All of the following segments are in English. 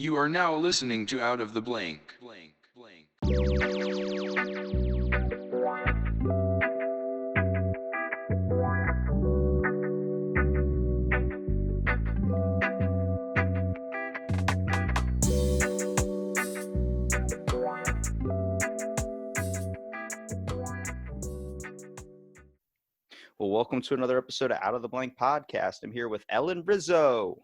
You are now listening to Out of the Blank. Well, welcome to another episode of Out of the Blank podcast. I'm here with Ellen Rizzo.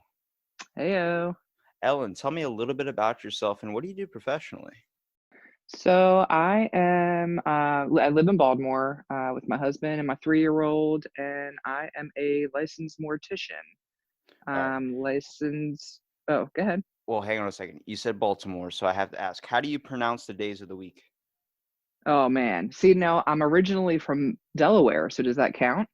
Heyo. Ellen, tell me a little bit about yourself and what do you do professionally? So I live in Baltimore with my husband and my 3-year-old, and I am a licensed mortician. All right. Oh, go ahead. Well, hang on a second. You said Baltimore, so I have to ask, how do you pronounce the days of the week? Oh man. See, now I'm originally from Delaware, so does that count?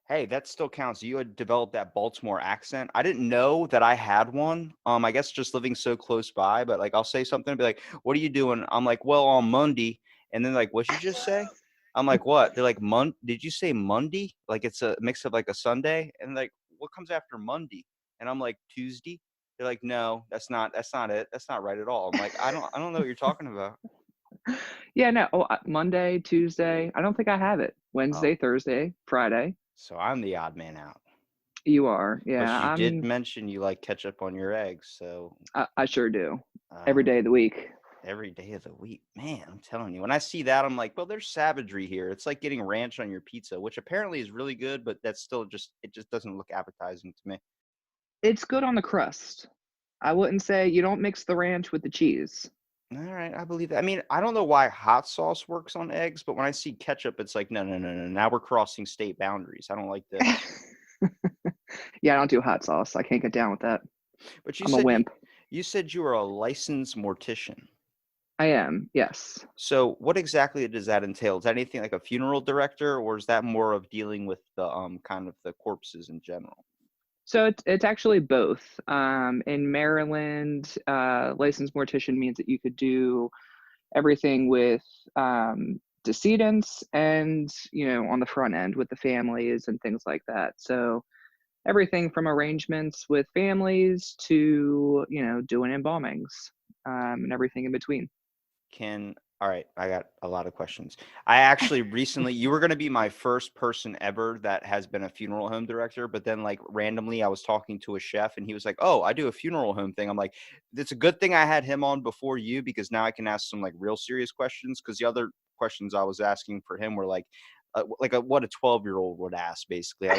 Hey, that still counts. You had developed that Baltimore accent. I didn't know that I had one. I guess just living so close by, but like I'll say something and be like, "What are you doing?" I'm like, "Well, on Monday." And then like, "What'd you just say?" I'm like, "What?" They're like, Did you say Monday? Like it's a mix of like a Sunday." And like, "What comes after Monday?" And I'm like, "Tuesday." They're like, "No, that's not it. That's not right at all." I'm like, "I don't know what you're talking about." Yeah, no. Monday, Tuesday. I don't think I have it. Oh, Wednesday, Thursday, Friday. so I'm the odd man out. You are. But Yeah, you did mention you like ketchup on your eggs, so I sure do. Every uh day of the week. every day of the week. Man, I'm telling you, when I see that, I'm like, well, there's savagery here. It's like getting ranch on your pizza, which apparently is really good, but that's still it just doesn't look appetizing to me. It's good on the crust. I wouldn't say you don't mix the ranch with the cheese. All right, I believe that. I mean, I don't know why hot sauce works on eggs, but when I see ketchup, it's like, no, no, no, no. Now we're crossing state boundaries. I don't like this. Yeah, I don't do hot sauce. I can't get down with that. But I'm a wimp. you said you were a licensed mortician. I am, yes. So what exactly does that entail? Is that anything like a funeral director, or is that more of dealing with the kind of the corpses in general? So it's actually both. In Maryland, licensed mortician means that you could do everything with decedents and on the front end with the families and things like that. So everything from arrangements with families to doing embalmings and everything in between. All right, I got a lot of questions. I actually recently, you were going to be my first person ever that has been a funeral home director, but then like randomly I was talking to a chef and he was like, "Oh, I do a funeral home thing." I'm like, "It's a good thing I had him on before you because now I can ask some like real serious questions because the other questions I was asking for him were like what a 12-year-old would ask basically.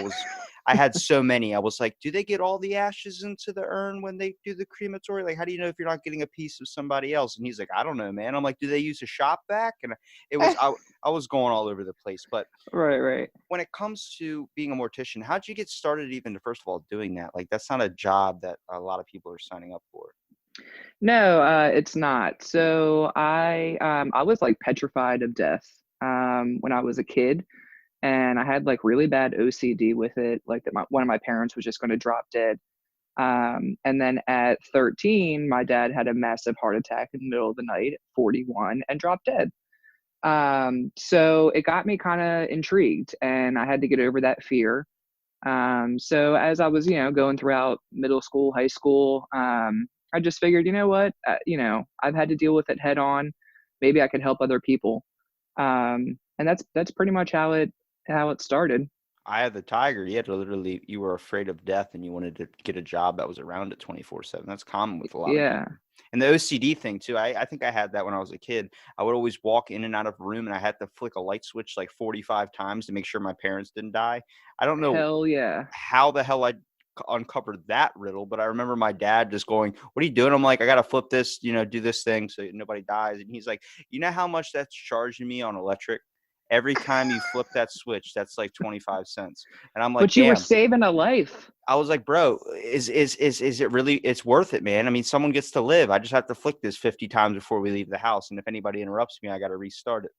I had so many. I was like, "Do they get all the ashes into the urn when they do the crematory? Like, how do you know if you're not getting a piece of somebody else?" And he's like, "I don't know, man." I'm like, "Do they use a shop vac?" And it was I was going all over the place. But Right, right. when it comes to being a mortician, how'd you get started even to first of all doing that? Like, that's not a job that a lot of people are signing up for. No, it's not. So I was like petrified of death when I was a kid, and I had like really bad OCD with it, like that one of my parents was just going to drop dead. And then at 13, my dad had a massive heart attack in the middle of the night at 41 and dropped dead. So it got me kind of intrigued, and I had to get over that fear. So as I was, going throughout middle school, high school, I just figured, you know what, I've had to deal with it head on. Maybe I could help other people. And that's pretty much how it started. I had the tiger. You had to literally, you were afraid of death and you wanted to get a job that was around it 24/7. That's common with a lot of Yeah. people. And the OCD thing too. I think I had that when I was a kid. I would always walk in and out of a room and I had to flick a light switch like 45 times to make sure my parents didn't die. I don't know Hell yeah. how the hell I uncovered that riddle, but I remember my dad just going, "What are you doing?" I'm like, "I got to flip this, do this thing so nobody dies." And he's like, "You know how much that's charging me on electric? Every time you flip that switch, that's like 25 cents." And I'm like, But you were "Damn." saving a life. I was like, "Bro, is it really it's worth it, man? I mean, someone gets to live. I just have to flick this 50 times before we leave the house. And if anybody interrupts me, I got to restart it."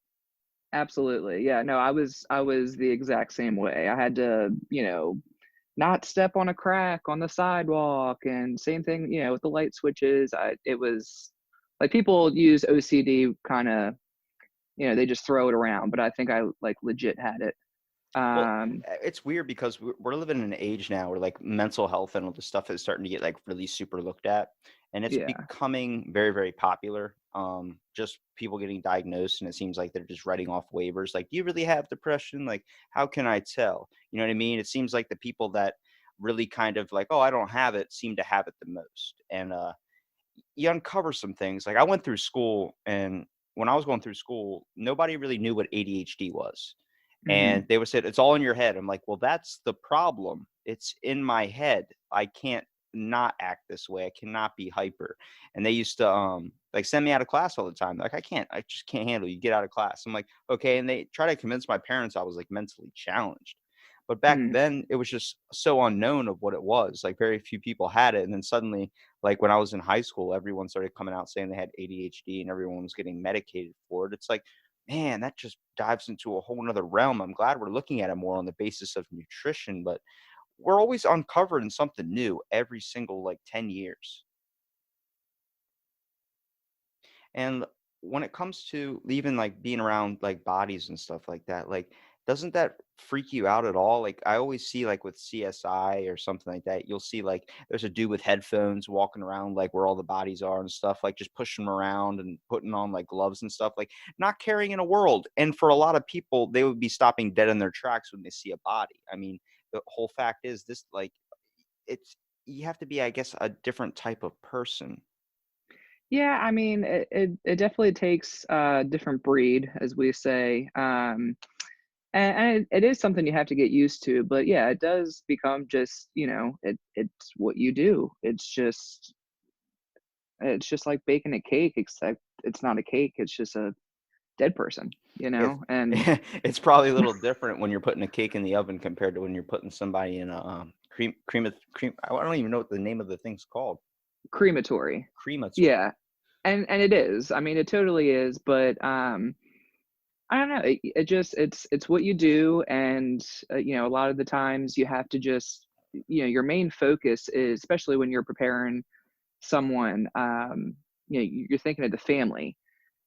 Absolutely. Yeah, no, I was the exact same way. I had to, not step on a crack on the sidewalk, and same thing, with the light switches. It was like people use OCD kind of, they just throw it around, but I think I like legit had it. Well, Um, it's weird because we're living in an age now where like mental health and all this stuff is starting to get like really super looked at. and it's Yeah. becoming very, very popular. Just people getting diagnosed, and it seems like they're just writing off waivers. Like, do you really have depression? Like, how can I tell? You know what I mean? It seems like the people that really kind of like, oh, I don't have it, seem to have it the most. And you uncover some things. Like I went through school, and when I was going through school, nobody really knew what ADHD was. Hmm. And they would say, it's all in your head. I'm like, well, that's the problem. It's in my head. I can't not act this way. I cannot be hyper. And they used to like send me out of class all the time. Like, I just can't handle you. Get out of class. I'm like, okay. And they try to convince my parents I was like mentally challenged. But back Hmm. then it was just so unknown of what it was. Like very few people had it. And then suddenly, like when I was in high school, everyone started coming out saying they had ADHD and everyone was getting medicated for it. It's like, man, that just dives into a whole nother realm. I'm glad we're looking at it more on the basis of nutrition, but we're always uncovering something new every single like 10 years. And when it comes to even like being around like bodies and stuff like that, like doesn't that freak you out at all? Like I always see like with CSI or something like that, you'll see like there's a dude with headphones walking around like where all the bodies are and stuff, like just pushing them around and putting on like gloves and stuff, like not caring in a world. And for a lot of people, they would be stopping dead in their tracks when they see a body. I mean, the whole fact is this like it's you have to be, I guess, a different type of person. Yeah, I mean, it definitely takes a different breed, as we say. And it is something you have to get used to. But yeah, it does become just, it's what you do. It's just like baking a cake, except it's not a cake. It's just a dead person, It's and it's probably a little different when you're putting a cake in the oven compared to when you're putting somebody in a cream. I don't even know what the name of the thing's called. crematory. Crematory. Yeah, and it is. I mean, it totally is. But I don't know. It's what you do, and a lot of the times you have to just, your main focus is, especially when you're preparing someone. You're thinking of the family,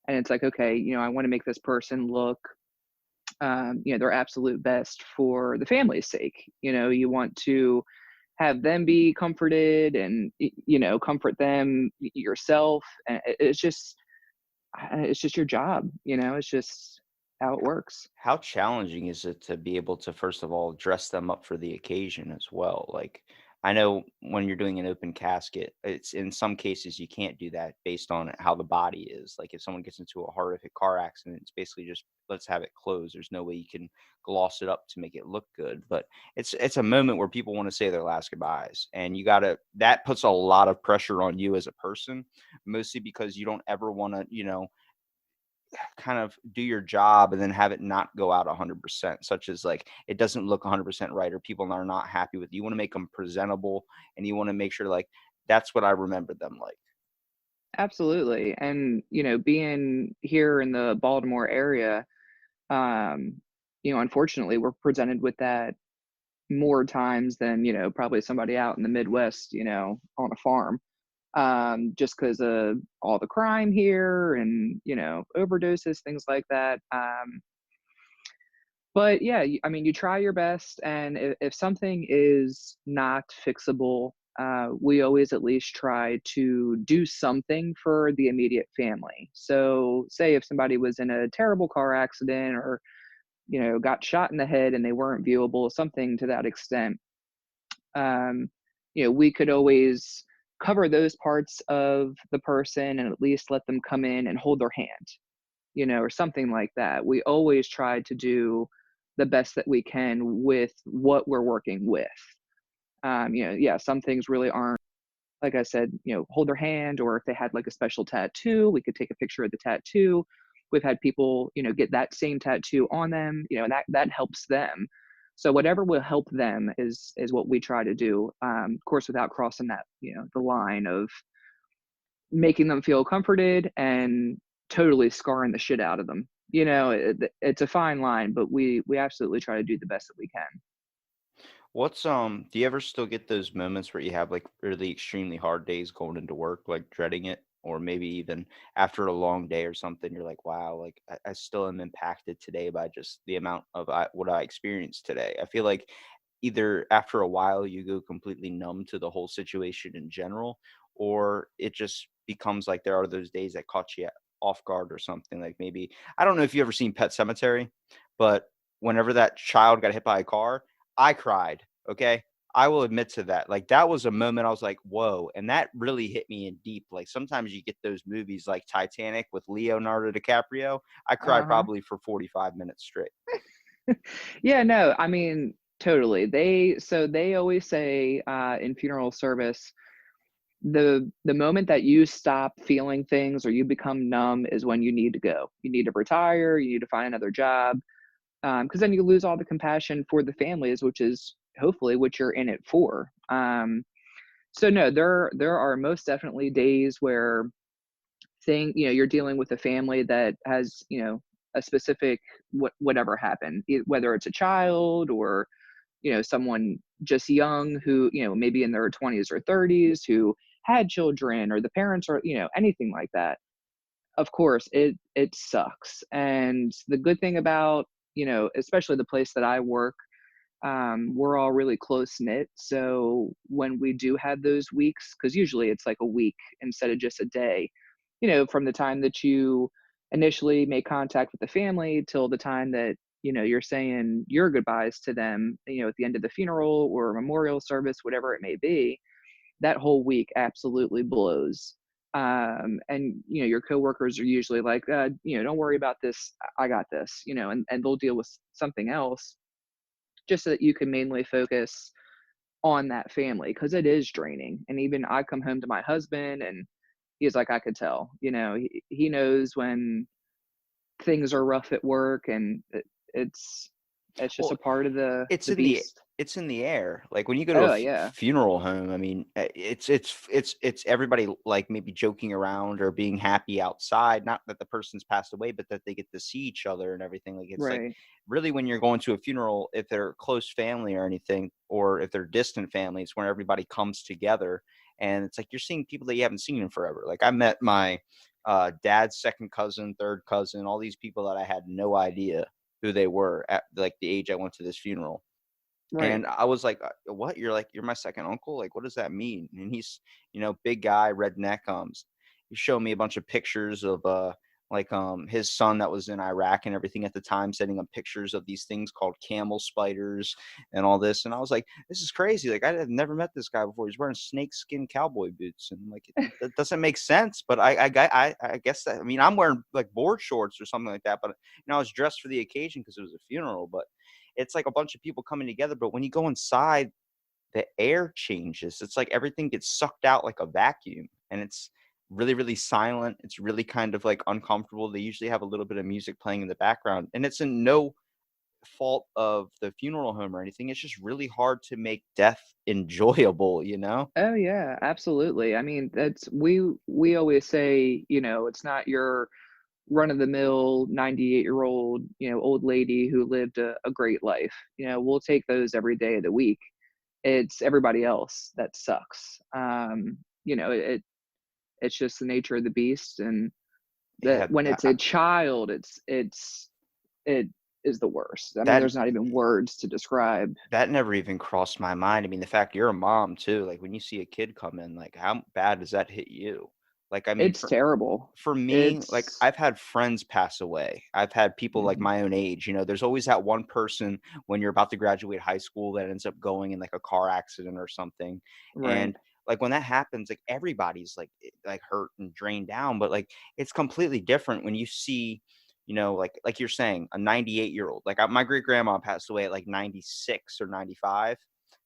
and it's like, okay, I want to make this person look, their absolute best for the family's sake. You want to have them be comforted, and comfort them yourself, and it's just your job. It's just how it works. How challenging is it to be able to, first of all, dress them up for the occasion as well? Like, I know when you're doing an open casket, it's in some cases you can't do that based on how the body is. Like, if someone gets into a horrific car accident, it's basically just let's have it closed. There's no way you can gloss it up to make it look good. But it's a moment where people want to say their last goodbyes, and you gotta that puts a lot of pressure on you as a person, mostly because you don't ever want to, kind of do your job and then have it not go out 100%, such as like it doesn't look 100% right or people are not happy with you. You want to make them presentable and you want to make sure like that's what I remember them like. Absolutely. And, being here in the Baltimore area, unfortunately, we're presented with that more times than, probably somebody out in the Midwest, on a farm, just because of all the crime here and, overdoses, things like that. But yeah, I mean, you try your best, and if something is not fixable, we always at least try to do something for the immediate family. So, say if somebody was in a terrible car accident, or got shot in the head and they weren't viewable, something to that extent, um, we could always cover those parts of the person and at least let them come in and hold their hand, or something like that. We always try to do the best that we can with what we're working with. Yeah, some things really aren't, like I said, hold their hand, or if they had like a special tattoo, we could take a picture of the tattoo. We've had people, get that same tattoo on them, and that helps them. So whatever will help them is what we try to do. Of course, without crossing that, the line of making them feel comforted and totally scarring the shit out of them. It's a fine line, but we absolutely try to do the best that we can. What's do you ever still get those moments where you have like really extremely hard days going into work, like dreading it, or maybe even after a long day or something, you're like, wow, like I still am impacted today by just the amount of what I experienced today. I feel like either after a while you go completely numb to the whole situation in general, or it just becomes like there are those days that caught you off guard or something. Like maybe I don't know if you ever seen Pet Cemetery, but whenever that child got hit by a car, I cried. Okay. I will admit to that. Like that was a moment I was like, whoa. And that really hit me in deep. Like sometimes you get those movies like Titanic with Leonardo DiCaprio. I cried Uh-huh. probably for 45 minutes straight. Yeah, no, I mean, totally. They always say in funeral service, the moment that you stop feeling things or you become numb is when you need to go. You need to retire, you need to find another job, because then you lose all the compassion for the families, which is hopefully what you're in it for. So no, there are most definitely days where you're dealing with a family that has, a specific whatever happened, whether it's a child or someone just young who maybe in their 20s or 30s who had children, or the parents, or anything like that. Of course it sucks. And the good thing about, especially the place that I work, we're all really close knit. So when we do have those weeks, because usually it's like a week instead of just a day, from the time that you initially make contact with the family till the time that you're saying your goodbyes to them, at the end of the funeral or memorial service, whatever it may be, that whole week absolutely blows. And your coworkers are usually like, don't worry about this, I got this, and they'll deal with something else, just so that you can mainly focus on that family, because it is draining. And even I come home to my husband, and he's like, I could tell, he knows when things are rough at work, and it's just a Well, part of the It's the in the beast. it's in the air. Like, when you go to a Oh yeah. funeral home, I mean, it's everybody, like, maybe joking around or being happy outside, not that the person's passed away, but that they get to see each other and everything. Like, it's like, Right. really when you're going to a funeral, if they're close family or anything, or if they're distant family, it's when everybody comes together, and it's like you're seeing people that you haven't seen in forever. Like, I met my, dad's second cousin, third cousin, all these people that I had no idea who they were at, like, the age I went to this funeral. Right. And I was like, What? You're like, you're my second uncle? Like, what does that mean?" And he's, big guy, redneck. He showed me a bunch of pictures of, his son that was in Iraq and everything at the time, sending him pictures of these things called camel spiders and all this. And I was like, "This is crazy. Like, I had never met this guy before. He's wearing snakeskin cowboy boots." And like, that doesn't make sense. But I guess that, I mean, I'm wearing like board shorts or something like that. But I was dressed for the occasion because it was a funeral. But it's like a bunch of people coming together, but when you go inside, the air changes. It's like everything gets sucked out like a vacuum, and it's really, really silent. It's really kind of like uncomfortable. They usually have a little bit of music playing in the background, and it's in no fault of the funeral home or anything. It's just really hard to make death enjoyable, you know? Oh yeah, absolutely. I mean, that's we always say, it's not your run of the mill 98-year-old, old lady who lived a great life. We'll take those every day of the week. It's everybody else that sucks. It's just the nature of the beast. And that Yeah, when it's a child, it is the worst. I mean, that there's not even words to describe. that never even crossed my mind. I mean, the fact you're a mom too, like when you see a kid come in, like how bad does that hit you? Like, I mean, It's terrible. for me, like, It's I've had friends pass away. I've had people like Mhm. my own age, there's always that one person when you're about to graduate high school that ends up going in like a car accident or something. Right, And like when that happens, like everybody's like like hurt and drained down, but like it's completely different when you see, like you're saying, a 98-year-old. Like, my great grandma passed away at like 96 or 95.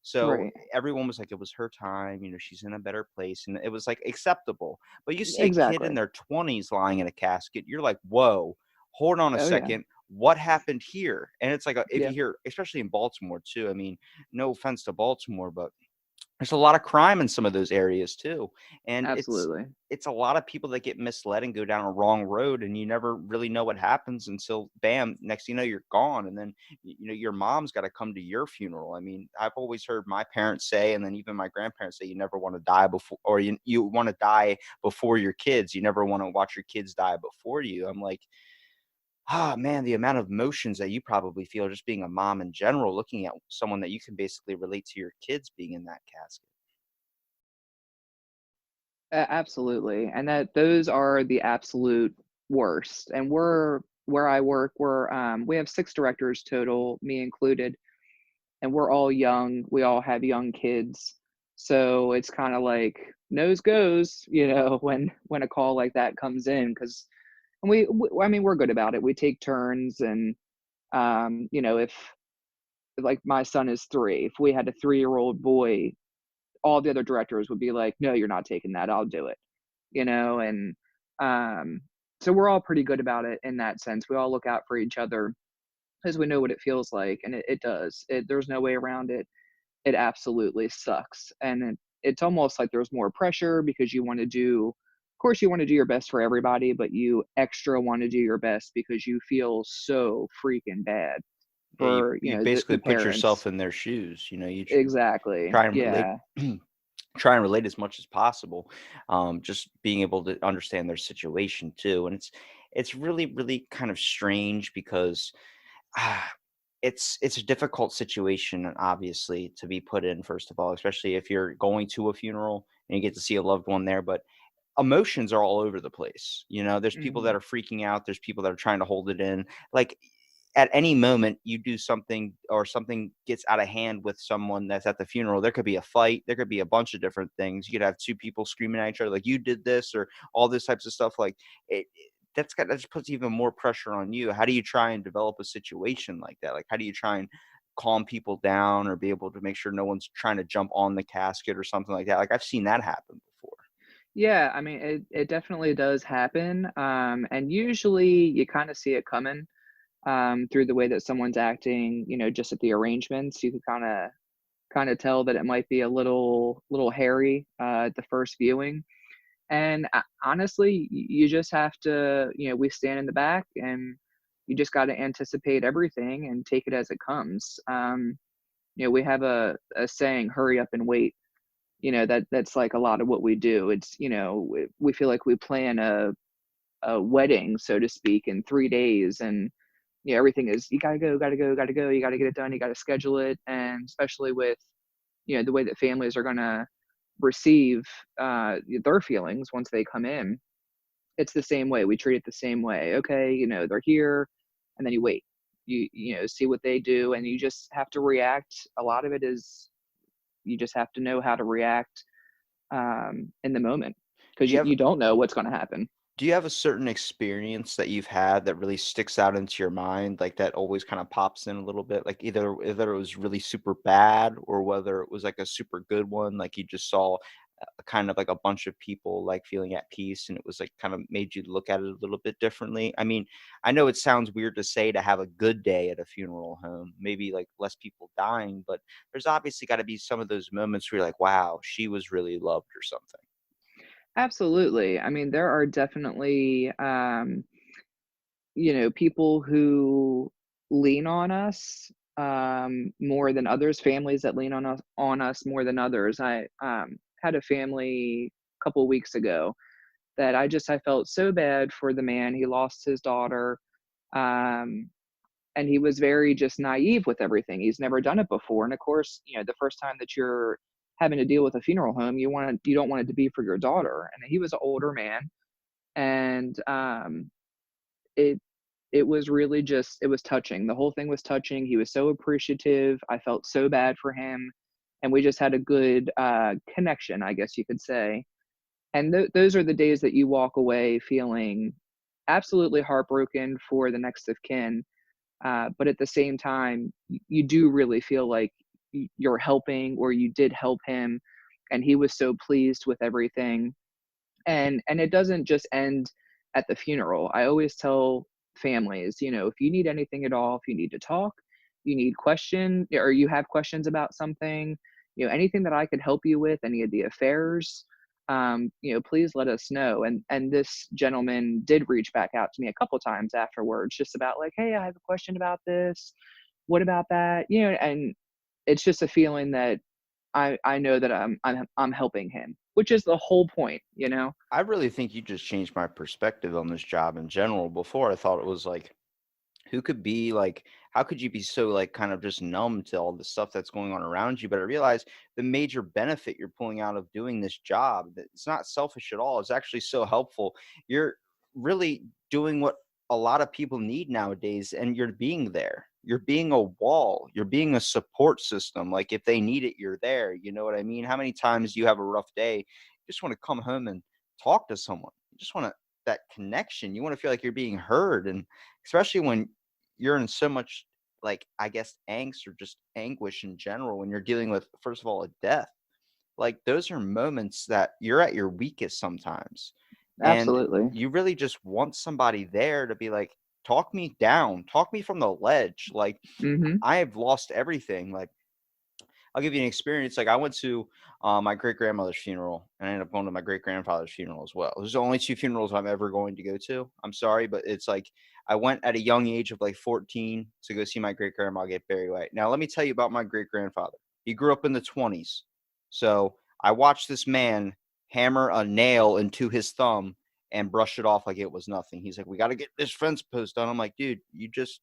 So right. everyone was like, it was her time, she's in a better place. And it was like acceptable. But you see a kid in Exactly. their 20s lying in a casket, you're like, "Whoa, hold on a Oh, yeah. second. What happened here?" And it's like, if you Yeah, hear, especially in Baltimore too, I mean, no offense to Baltimore, but there's a lot of crime in some of those areas too. And absolutely. it's a lot of people that get misled and go down a wrong road, and you never really know what happens until bam, next thing you know, you're gone. And then your mom's got to come to your funeral. I mean, I've always heard my parents say, and then even my grandparents say, you never want to die before, or you want to die before your kids. You never want to watch your kids die before you. I'm like, man, the amount of emotions that you probably feel just being a mom in general, looking at someone that you can basically relate to your kids being in that casket. Absolutely, and that those are the absolute worst. And where I work, we have 6 directors total, me included, and we're all young. We all have young kids, so it's kind of like nose goes, when a call like that comes in. Because I mean, we're good about it. We take turns, and if like my son is 3, if we had a 3-year-old boy, all the other directors would be like, "No, you're not taking that. I'll do it." And um, so we're all pretty good about it in that sense. We all look out for each other because we know what it feels like, and it does. There's no way around it. It absolutely sucks, and it's almost like there's more pressure because of course, you want to do your best for everybody, but you extra want to do your best because you feel so freaking bad Yeah, you for you the basically put yourself parents. in their shoes. You Exactly. try and relate Yeah. try and relate as much as possible. Just being able to understand their situation too, and it's really really kind of strange because ah, it's a difficult situation, obviously, to be put in. First of all, especially if you're going to a funeral and you get to see a loved one there, but emotions are all over the place. There's people that Mhm. are freaking out. There's people that are trying to hold it in. Like at any moment you do something or something gets out of hand with someone that's at the funeral, there could be a fight, there could be a bunch of different things. You could have two people screaming at each other like you did this or all this types of stuff. Like that just puts even more pressure on you. How do you try and develop a situation like that? Like how do you try and calm people down or be able to make sure no one's trying to jump on the casket or something like that? Like I've seen that happen before. Yeah, I mean, it definitely does happen, and usually you kinda see it coming, through the way that someone's acting, just at the arrangements. You can kinda tell that it might be a little hairy, at the first viewing, and honestly, you just have to, we stand in the back, and you just gotta anticipate everything and take it as it comes. We have a saying, "Hurry up and wait." That's like a lot of what we do. It's, we feel like we plan a wedding, so to speak, in 3 days. And everything is, you gotta go, gotta go, gotta go, you gotta get it done, you gotta schedule it. And especially with the way that families are gonna receive their feelings once they come in, it's the same way. We treat it the same way. Okay, they're here, and then you wait. You see what they do, and you just have to react. A lot of it is, you just have to know how to react in the moment, Do because you you, have you don't know what's going to happen. Do you have a certain experience that you've had that really sticks out into your mind, like that always kind of pops in a little bit? Like either it was really super bad or whether it was like a super good one, like you just saw kind of like a bunch of people like feeling at peace and it was like kind of made you look at it a little bit differently. I mean, I know it sounds weird to say to have a good day at a funeral home, maybe like less people dying, but there's obviously got to be some of those moments where you're like, wow, she was really loved or something. Absolutely. I mean, there are definitely people who lean on us more than others, families that lean on us more than others. I had a family a couple weeks ago that I felt so bad for the man. He lost his daughter. Um, and he was very just naive with everything. He's never done it before, and of course, the first time that you're having to deal with a funeral home, you don't want it to be for your daughter. And he was an older man, and it it was really just, it was touching. The whole thing was touching. He was so appreciative. I felt so bad for him, and we just had a good connection, I guess you could say. And those are the days that you walk away feeling absolutely heartbroken for the next of kin, but at the same time, you do really feel like you're helping, or you did help him, and he was so pleased with everything. And it doesn't just end at the funeral. I always tell families, if you need anything at all, if you need to talk, you need or you have questions about something, anything that I could help you with, any of the affairs, please let us know. And this gentleman did reach back out to me a couple times afterwards, just about like, hey, I have a question about this. What about that? And it's just a feeling that I know that I'm helping him, which is the whole point. I really think you just changed my perspective on this job in general. Before, I thought it was like who could be like, how could you be so like kind of just numb to all the stuff that's going on around you? But I realize the major benefit you're pulling out of doing this job, that it's not selfish at all. It's actually so helpful. You're really doing what a lot of people need nowadays, and you're being there. You're being a wall. You're being a support system. Like if they need it, you're there. You know what I mean? How many times do you have a rough day? You just want to come home and talk to someone. You just want to that connection. You want to feel like you're being heard. And especially when you're in so much, like, I guess, angst or just anguish in general when you're dealing with, first of all, a death. Like those are moments that you're at your weakest sometimes. And Absolutely. you really just want somebody there to be like, talk me down, talk me from the ledge. Like Hmm. I have lost everything. Like I'll give you an experience. Like I went to my great grandmother's funeral, and I ended up going to my great grandfather's funeral as well. Those are the only two funerals I'm ever going to go to. I'm sorry, but it's like I went at a young age of like 14 to go see my great grandma get buried away. Now let me tell you about my great grandfather. He grew up in the 20s, so I watched this man hammer a nail into his thumb and brush it off like it was nothing. He's like, "We got to get this fence post done." I'm like, "Dude, you just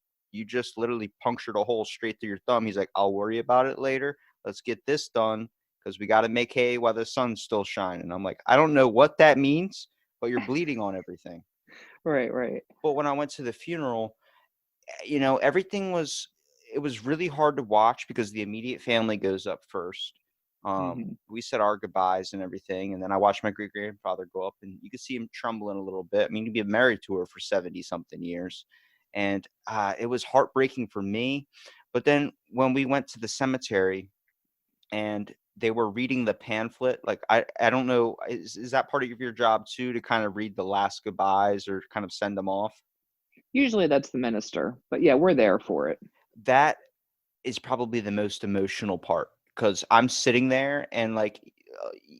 literally punctured a hole straight through your thumb." He's like, "I'll worry about it later. Let's get this done because we got to make hay while the sun's still shining." I'm like, I don't know what that means, but you're bleeding on everything. Right, right. But when I went to the funeral, everything was, it was really hard to watch because the immediate family goes up first. Hmm. We said our goodbyes and everything, and then I watched my great grandfather go up, and you could see him trembling a little bit. I mean, he'd been married to her for 70 something years, and it was heartbreaking for me. But then when we went to the cemetery, and they were reading the pamphlet. Like I don't know, is that part of your job too, to kind of read the last goodbyes or kind of send them off? Usually that's the minister, but yeah, we're there for it. That is probably the most emotional part because I'm sitting there and like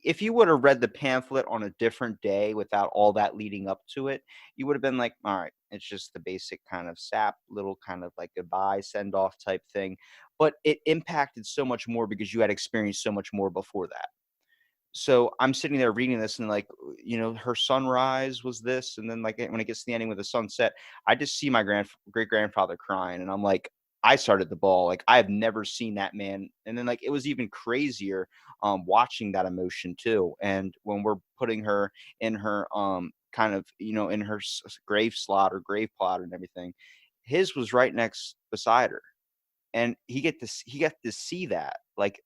if you would have read the pamphlet on a different day without all that leading up to it, you would have been like, all right, it's just the basic kind of sap, little kind of like goodbye, send off type thing. But it impacted so much more because you had experienced so much more before that. So I'm sitting there reading this and like, her sunrise was this, and then like when it gets to the ending with the sunset, I just see my great grandfather crying, and I'm like, I started the ball. Like I have never seen that man, and then like it was even crazier watching that emotion too. And when we're putting her in her kind of in her grave slot or grave plot and everything, his was right next beside her, and he got to see that. Like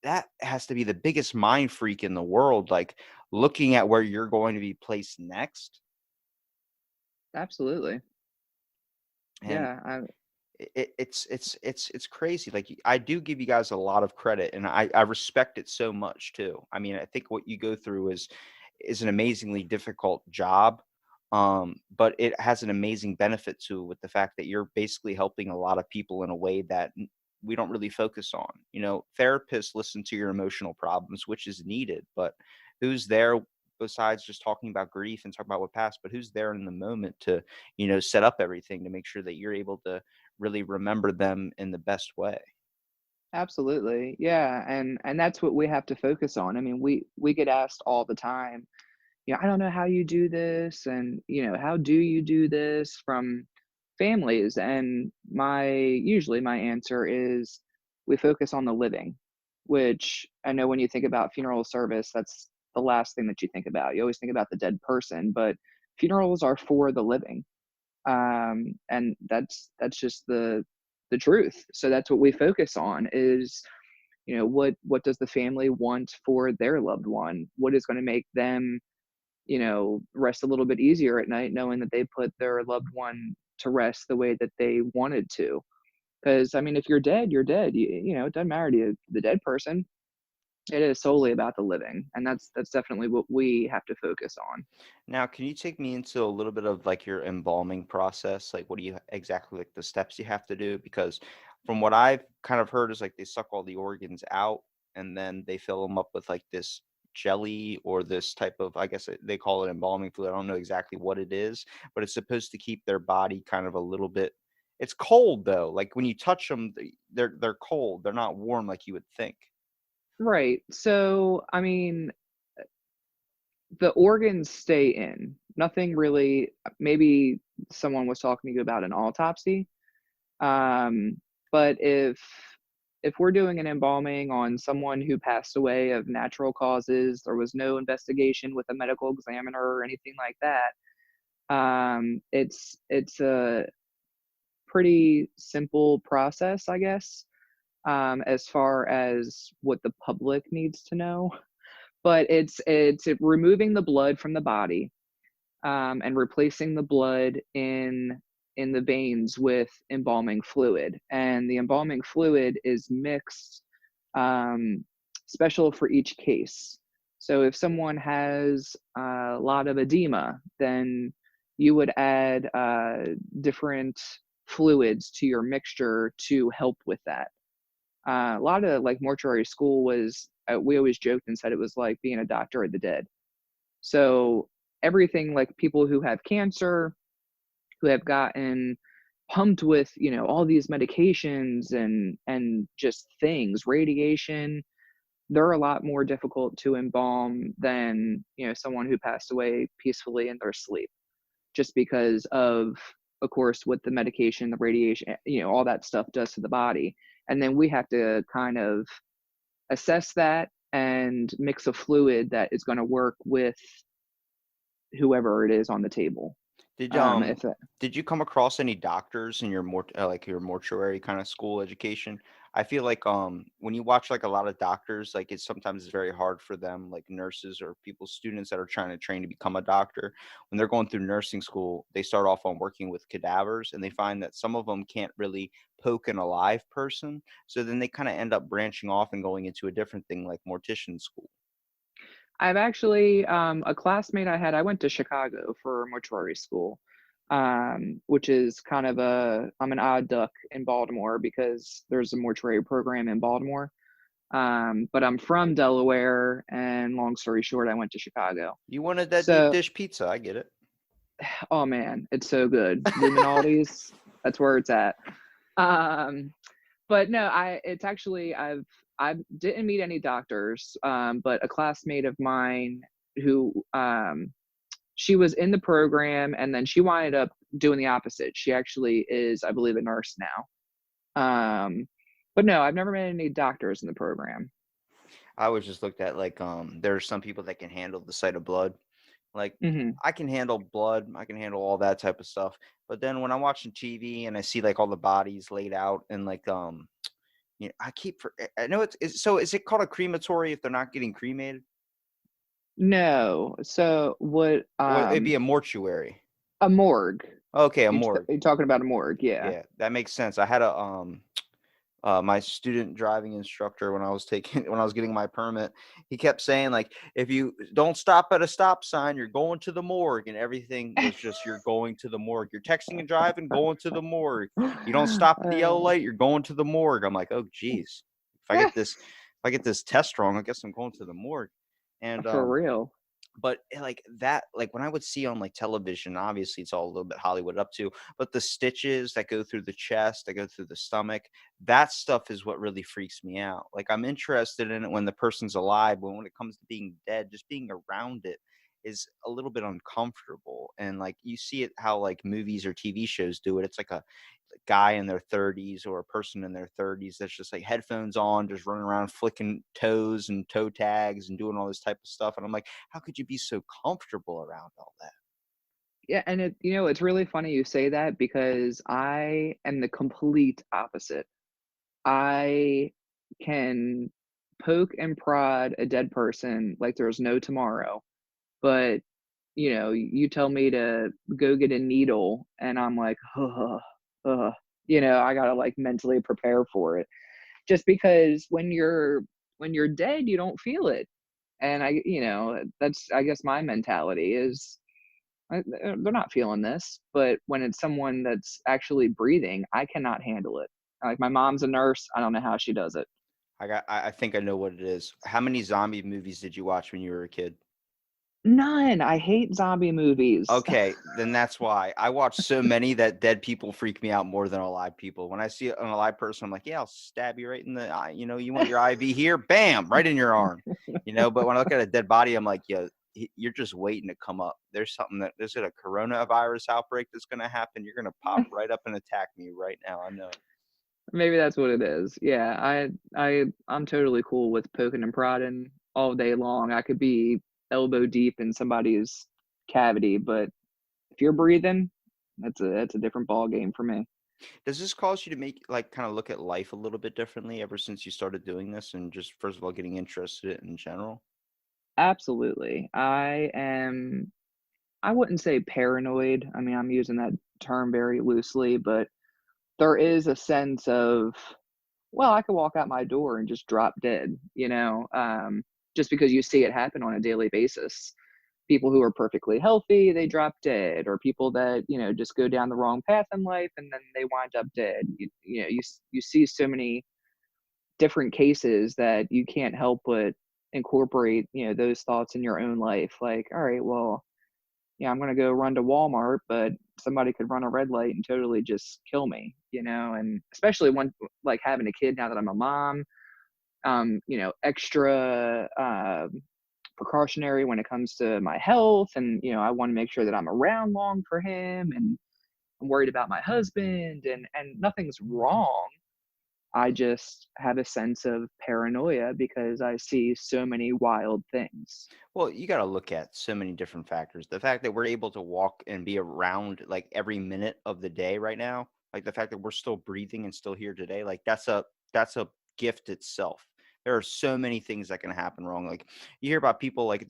that has to be the biggest mind freak in the world, like looking at where you're going to be placed next. Absolutely. And Yeah. it's crazy. Like I do give you guys a lot of credit, and I respect it so much too. I mean, I think what you go through is an amazingly difficult job, but it has an amazing benefit to it with the fact that you're basically helping a lot of people in a way that we don't really focus on. Therapists listen to your emotional problems, which is needed, but who's there besides just talking about grief and talking about what passed, but who's there in the moment to set up everything to make sure that you're able to really remember them in the best way. Absolutely. Yeah, and that's what we have to focus on. I mean, we get asked all the time, I don't know how you do this, and how do you do this from families? And my usually my answer is we focus on the living, which I know when you think about funeral service, that's the last thing that you think about. You always think about the dead person, but funerals are for the living. And that's just the truth. So that's what we focus on is, what does the family want for their loved one? What is going to make them, rest a little bit easier at night knowing that they put their loved one to rest the way that they wanted to? Because I mean, if you're dead, you're dead. It doesn't matter to you, the dead person. It is solely about the living, and that's definitely what we have to focus on. Now, can you take me into a little bit of like your embalming process? Like, what do you exactly, like the steps you have to do? Because from what I've kind of heard is like they suck all the organs out and then they fill them up with like this jelly or this type of, I guess they call it embalming fluid. I don't know exactly what it is, but it's supposed to keep their body kind of a little bit. It's cold though. Like when you touch them, they're cold. They're not warm like you would think. Right. So, I mean, the organs stay in. Nothing really. Maybe someone was talking to you about an autopsy. Um, but if we're doing an embalming on someone who passed away of natural causes, there was no investigation with a medical examiner or anything like that. It's a pretty simple process, I guess, as far as what the public needs to know. But it's removing the blood from the body, and replacing the blood in the veins with embalming fluid. And the embalming fluid is mixed, um, special for each case. So if someone has a lot of edema, then you would add different fluids to your mixture to help with that. A lot of like mortuary school was, we always joked and said it was like being a doctor of the dead. So everything, like people who have cancer, who have gotten pumped with, all these medications and just things, radiation, they're a lot more difficult to embalm than, someone who passed away peacefully in their sleep, just because of course, what the medication, the radiation, all that stuff does to the body. And then we have to kind of assess that and mix a fluid that is going to work with whoever it is on the table. Did If did you come across any doctors in your like your mortuary kind of school education? I feel like when you watch like a lot of doctors, like it's very hard for them, like nurses or people, students that are trying to train to become a doctor, when they're going through nursing school, they start off on working with cadavers and they find that some of them can't really poke an alive person. So then they kind of end up branching off and going into a different thing like mortician school. I've actually, a classmate I had, I went to Chicago for mortuary school, which is kind of I'm an odd duck in Baltimore because there's a mortuary program in Baltimore. But I'm from Delaware, and long story short, I went to Chicago. You wanted that deep So, dish pizza, I get it. oh man, it's so good. Luminaldi's, that's where it's at. Um, but no, it's actually, I didn't meet any doctors, but a classmate of mine who, she was in the program and then she wind up doing the opposite. She actually is, I believe, a nurse now. But no, I've never met any doctors in the program. I always just looked at like there are some people that can handle the sight of blood. Like Hmm. I can handle blood, I can handle all that type of stuff. But then when I'm watching TV and I see like all the bodies laid out and like I keep I know so is it called a crematory if they're not getting cremated? No. So what, Or it'd be a mortuary. a morgue. Okay, a morgue. You're talking about a morgue, yeah. Yeah, that makes sense. I had a my student driving instructor when I was taking when I was getting my permit, he kept saying like, if you don't stop at a stop sign, you're going to the morgue, and everything was just you're going to the morgue. You're texting and driving, going to the morgue. You don't stop at the yellow light, you're going to the morgue. I'm like, oh geez, if I get this test wrong, I guess I'm going to the morgue. And For real. but like that, like when I would see on like television, obviously it's all a little bit Hollywood up to, but the stitches that go through the chest, that go through the stomach, that stuff is what really freaks me out. Like I'm interested in it when the person's alive, but when it comes to being dead, just being around it is a little bit uncomfortable. And like you see it how like movies or TV shows do it. It's like a guy in their 30s or a person in their 30s that's just like headphones on, just running around flicking toes and toe tags and doing all this type of stuff. And I'm like, how could you be so comfortable around all that? Yeah, and it's really funny you say that because I am the complete opposite. I can poke and prod a dead person like there's no tomorrow, but you tell me to go get a needle and I'm like, I gotta like mentally prepare for it. Just because when you're dead, you don't feel it. And that's, I guess, my mentality is, they're not feeling this, but when it's someone that's actually breathing, I cannot handle it. Like my mom's a nurse. I don't know how she does it. I think I know what it is. How many zombie movies did you watch when you were a kid? None. I hate zombie movies. Okay, then that's why I watch so many that dead people freak me out more than alive people. When I see an alive person, I'm like, yeah, I'll stab you right in the eye. You know, you want your IV here? Bam, right in your arm. You know, but when I look at a dead body, I'm like, yeah, you're just waiting to come up. There's a coronavirus outbreak that's going to happen. You're going to pop right up and attack me right now. I know it. Maybe that's what it is. Yeah, I'm totally cool with poking and prodding all day long. I could be elbow deep in somebody's cavity, but if you're breathing, that's a different ball game for me. Does this cause you to make like kind of look at life a little bit differently ever since you started doing this and just first of all getting interested in general? Absolutely. I wouldn't say paranoid. I mean, I'm using that term very loosely, but there is a sense of, well, I could walk out my door and just drop dead, just because you see it happen on a daily basis. People who are perfectly healthy, they drop dead, or people that, just go down the wrong path in life and then they wind up dead. You see so many different cases that you can't help but incorporate, those thoughts in your own life. Like, all right, well, yeah, I'm gonna go run to Walmart, but somebody could run a red light and totally just kill me, and especially when like having a kid now that I'm a mom, extra precautionary when it comes to my health, and I want to make sure that I'm around long for him, and I'm worried about my husband, and nothing's wrong. I just have a sense of paranoia because I see so many wild things. Well, you got to look at so many different factors. The fact that we're able to walk and be around like every minute of the day right now, like the fact that we're still breathing and still here today, like that's a gift itself. There are so many things that can happen wrong. Like you hear about people like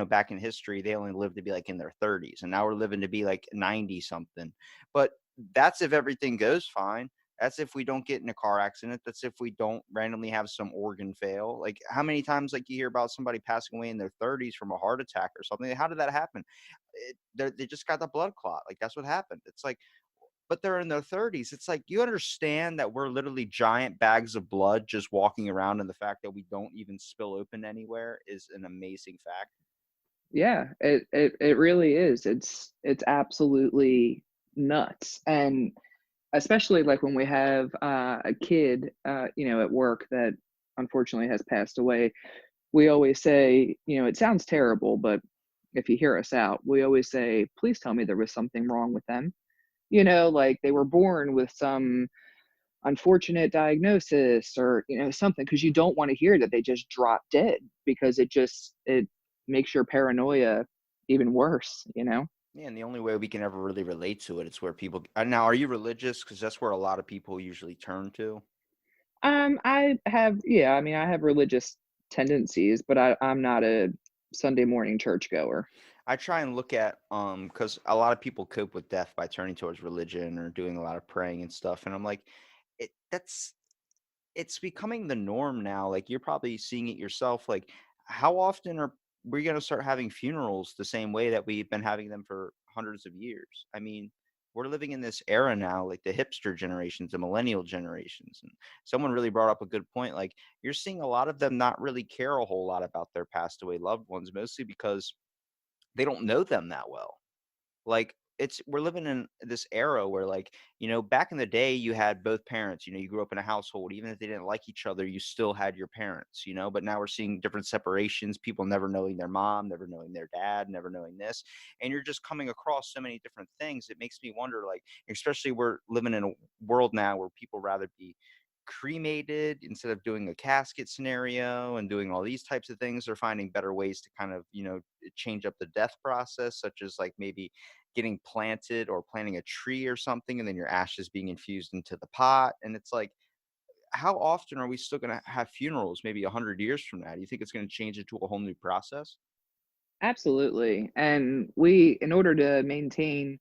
back in history, they only lived to be like in their 30s, and now we're living to be like 90 something. But that's if everything goes fine. That's if we don't get in a car accident. That's if we don't randomly have some organ fail. Like how many times like you hear about somebody passing away in their 30s from a heart attack or something? How did that happen? They just got the blood clot. Like that's what happened. It's like, but they're in their 30s. It's like you understand that we're literally giant bags of blood just walking around, and the fact that we don't even spill open anywhere is an amazing fact. Yeah, it really is. It's absolutely nuts. And especially like when we have a kid at work that unfortunately has passed away, we always say, it sounds terrible, but if you hear us out, we always say, please tell me there was something wrong with them. Like they were born with some unfortunate diagnosis or something, because you don't want to hear that they just drop dead, because it makes your paranoia even worse. Yeah, and the only way we can ever really relate to it, it's where people. Now, are you religious? Because that's where a lot of people usually turn to. I have, yeah, I mean, I have religious tendencies, but I'm not a Sunday morning churchgoer. I try and look at because a lot of people cope with death by turning towards religion or doing a lot of praying and stuff, and I'm like, that's it's becoming the norm now. Like you're probably seeing it yourself. Like how often are we going to start having funerals the same way that we've been having them for hundreds of years? I mean, we're living in this era now, like the hipster generations, the millennial generations, and someone really brought up a good point. Like you're seeing a lot of them not really care a whole lot about their passed away loved ones, mostly because they don't know them that well. Like we're living in this era where like, back in the day you had both parents, you grew up in a household, even if they didn't like each other, you still had your parents, but now we're seeing different separations, people never knowing their mom, never knowing their dad, never knowing this. And you're just coming across so many different things. It makes me wonder, like, especially we're living in a world now where people rather be cremated instead of doing a casket scenario and doing all these types of things. They're finding better ways to kind of, change up the death process, such as like maybe getting planted or planting a tree or something, and then your ashes being infused into the pot. And it's like, how often are we still going to have funerals maybe 100 years from now? Do you think it's going to change into a whole new process? Absolutely. And in order to maintain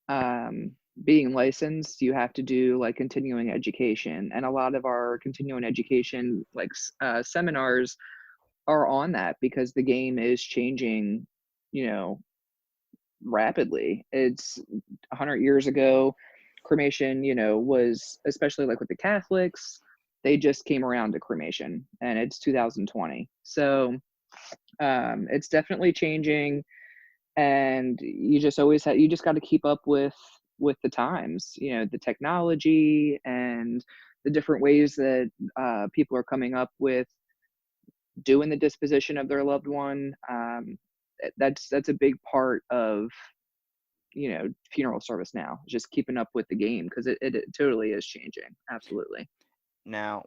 um, being licensed, you have to do like continuing education. And a lot of our continuing education, like seminars, are on that because the game is changing, you know, rapidly. It's 100 years ago, cremation, was, especially like with the Catholics, they just came around to cremation, and it's 2020. So it's definitely changing, and you just got to keep up with the times, the technology and the different ways that people are coming up with doing the disposition of their loved one. that's a big part of, funeral service now, just keeping up with the game, because it totally is changing. Absolutely. Now,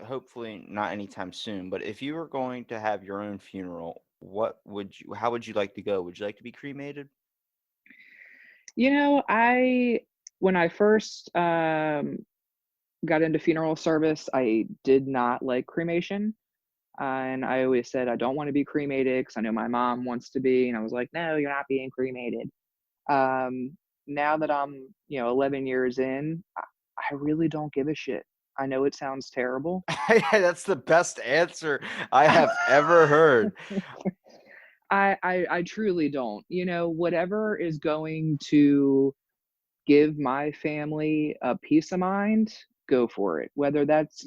hopefully not anytime soon, but if you were going to have your own funeral, how would you like to go? Would you like to be cremated? I when I first got into funeral service, I did not like cremation. And I always said, I don't want to be cremated because I know my mom wants to be. And I was like, no, you're not being cremated. Now that I'm, 11 years in, I really don't give a shit. I know it sounds terrible. That's the best answer I have ever heard. I truly don't. Whatever is going to give my family a peace of mind, go for it. Whether that's,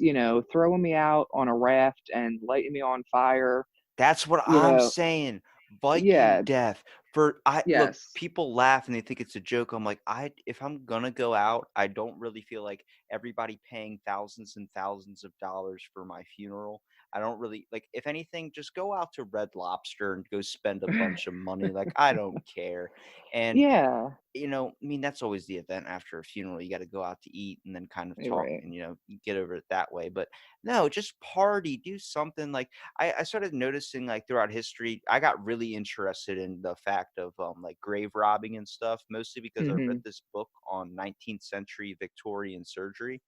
throwing me out on a raft and lighting me on fire, That's what you I'm know, saying. Viking yeah, death. For I look, yes. people laugh and they think it's a joke. I'm like, if I'm gonna go out, I don't really feel like everybody paying thousands and thousands of dollars for my funeral. I don't really like, if anything, just go out to Red Lobster and go spend a bunch of money. Like, I don't care. And Yeah, I mean, that's always the event after a funeral. You got to go out to eat and then kind of you're talk right. and, get over it that way. But no, just party, do something. Like, I started noticing, like, throughout history, I got really interested in the fact of like grave robbing and stuff, mostly because I read Mhm. this book on 19th century Victorian surgery.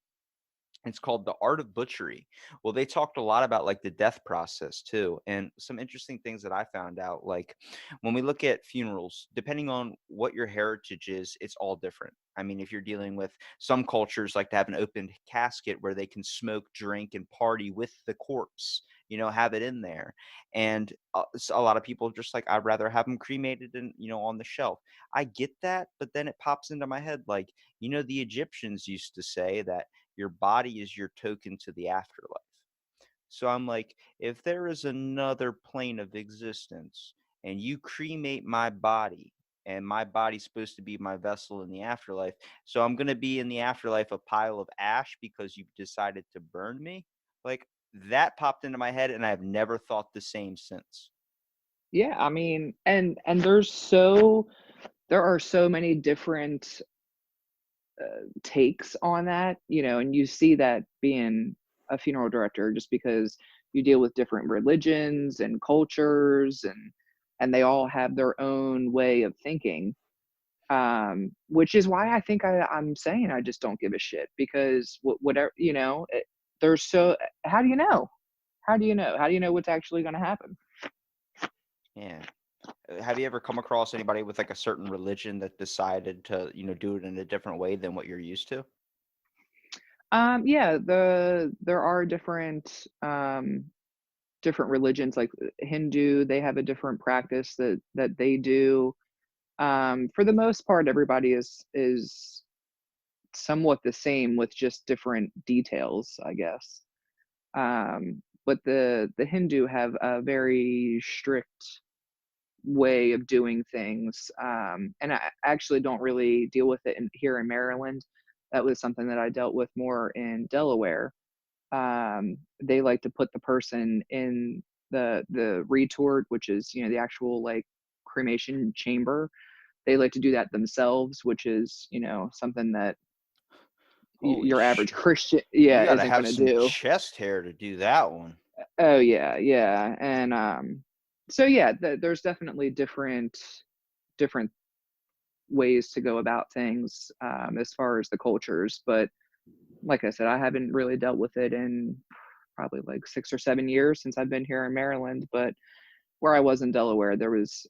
It's called The Art of Butchery. Well, they talked a lot about like the death process too. And some interesting things that I found out, like when we look at funerals, depending on what your heritage is, it's all different. I mean, if you're dealing with some cultures like to have an open casket where they can smoke, drink, and party with the corpse, have it in there. And a lot of people just like, I'd rather have them cremated and, on the shelf. I get that. But then it pops into my head, like, the Egyptians used to say that your body is your token to the afterlife. So I'm like, if there is another plane of existence and you cremate my body, and my body's supposed to be my vessel in the afterlife, so I'm going to be in the afterlife a pile of ash because you've decided to burn me? Like, that popped into my head, and I've never thought the same since. Yeah, I mean, and there are so many different takes on that, and you see that being a funeral director, just because you deal with different religions and cultures, and they all have their own way of thinking. Which is why I think I'm saying I just don't give a shit, because whatever, there's so how do you know? How do you know? How do you know what's actually going to happen? Yeah. Have you ever come across anybody with like a certain religion that decided to, do it in a different way than what you're used to? Yeah, there are different religions, like Hindu. They have a different practice that they do. For the most part, everybody is somewhat the same, with just different details, I guess. But the Hindu have a very strict way of doing things, and I actually don't really deal with it here in Maryland. That was something that I dealt with more in Delaware. They like to put the person in the retort, which is, the actual, like, cremation chamber. They like to do that themselves, which is, something that Holy your average shit. Christian, You yeah, gotta isn't have going to some do. chest hair to do that one. Oh yeah, yeah. And so yeah, there's definitely different ways to go about things, as far as the cultures. But like I said, I haven't really dealt with it in probably like 6 or 7 years since I've been here in Maryland. But where I was in Delaware, there was,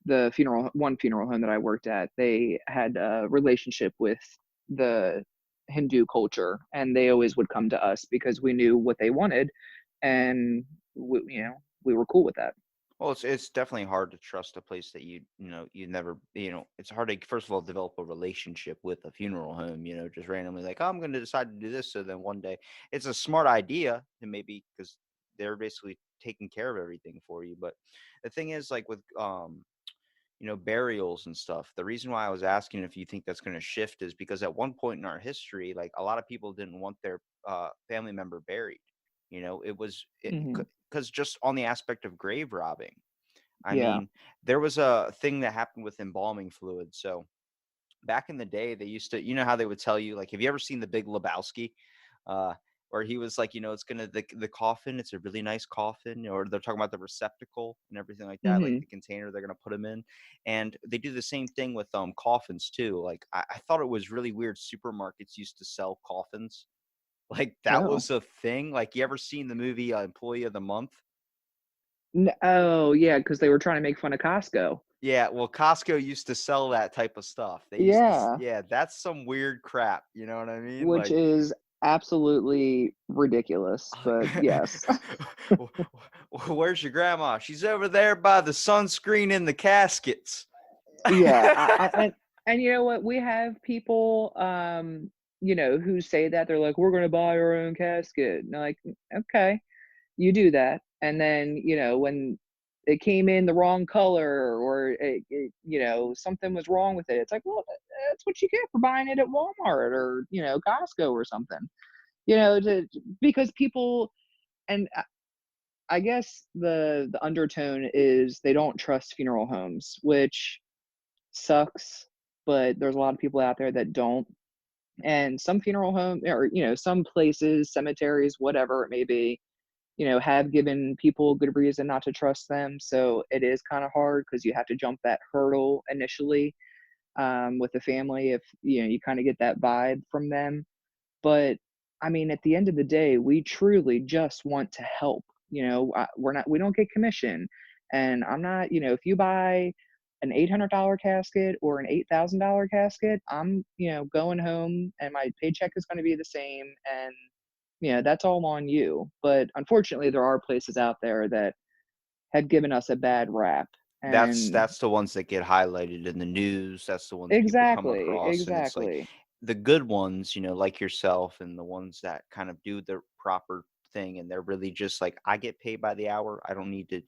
the one funeral home that I worked at. They had a relationship with the Hindu culture, and they always would come to us because we knew what they wanted, and we were cool with that. Well, it's definitely hard to trust a place that you never, it's hard to, first of all, develop a relationship with a funeral home, just randomly like, oh, I'm going to decide to do this. So then one day it's a smart idea to maybe, because they're basically taking care of everything for you. But the thing is, like with burials and stuff. The reason why I was asking if you think that's going to shift is because at one point in our history, like a lot of people didn't want their family member buried. It was Hmm. because just on the aspect of grave robbing. I Yeah. mean, there was a thing that happened with embalming fluid. So back in the day, they used to, you know how they would tell you, like, have you ever seen The Big Lebowski? Uh, where he was like, it's gonna the coffin, it's a really nice coffin, or they're talking about the receptacle and everything like that, like Hmm. the container they're gonna put him in. And they do the same thing with coffins too. Like I thought it was really weird. Supermarkets used to sell coffins. Like that Oh. was a thing. Like you ever seen the movie Employee of the Month? Oh, yeah, because they were trying to make fun of Costco. Yeah, well, Costco used to sell that type of stuff. They used to, Yeah, yeah, that's some weird crap. You know what I mean? which Like, is absolutely ridiculous, but yes. where's your grandma? She's over there by the sunscreen in the caskets. Yeah, and you know what? We have people, who say that they're like, "We're gonna buy our own casket." And like, okay, you do that, and then when it came in the wrong color or something was wrong with it, it's like, well, that's what you get for buying it at Walmart or Costco or something. Because people, and I guess the undertone is they don't trust funeral homes, which sucks, but there's a lot of people out there that don't. And some funeral home or some places, cemeteries, whatever it may be, have given people good reason not to trust them. So it is kind of hard because you have to jump that hurdle initially, with the family if you kind of get that vibe from them. But I mean, at the end of the day, we truly just want to help. We don't get commission. And I'm not, if you buy an $800 casket or an $8,000 casket, I'm, going home and my paycheck is going to be the same. And, that's all on you. But unfortunately, there are places out there that have given us a bad rap. And That's the ones that get highlighted in the news. That's the ones people come exactly, across, and it's like exactly. the good ones, like yourself, and the ones that kind of do the proper thing, and they're really just like, I get paid by the hour. I don't need to,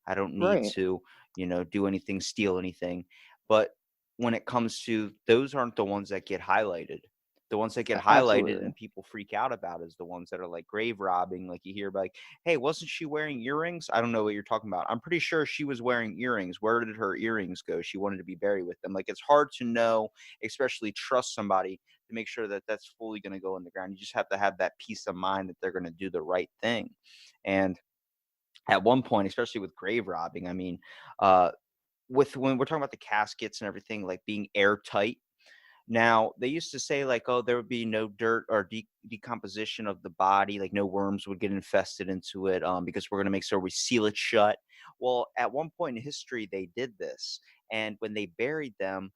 I don't need Right. to, do anything, steal anything. But when it comes to those, aren't the ones that get highlighted. The ones that get highlighted Absolutely. and people freak out about is the ones that are like grave robbing. Like you hear about, like, hey, wasn't she wearing earrings? I don't know what you're talking about. I'm pretty sure she was wearing earrings. Where did her earrings go? She wanted to be buried with them. Like it's hard to know, especially trust somebody to make sure that that's fully going to go in the ground. You just have to have that peace of mind that they're going to do the right thing. And at one point, especially with grave robbing, I mean, uh, with when we're talking about the caskets and everything, like being airtight. Now, they used to say like, oh, there would be no dirt or decomposition of the body, like no worms would get infested into it, because we're going to make sure we seal it shut. Well, at one point in history, they did this, and when they buried them,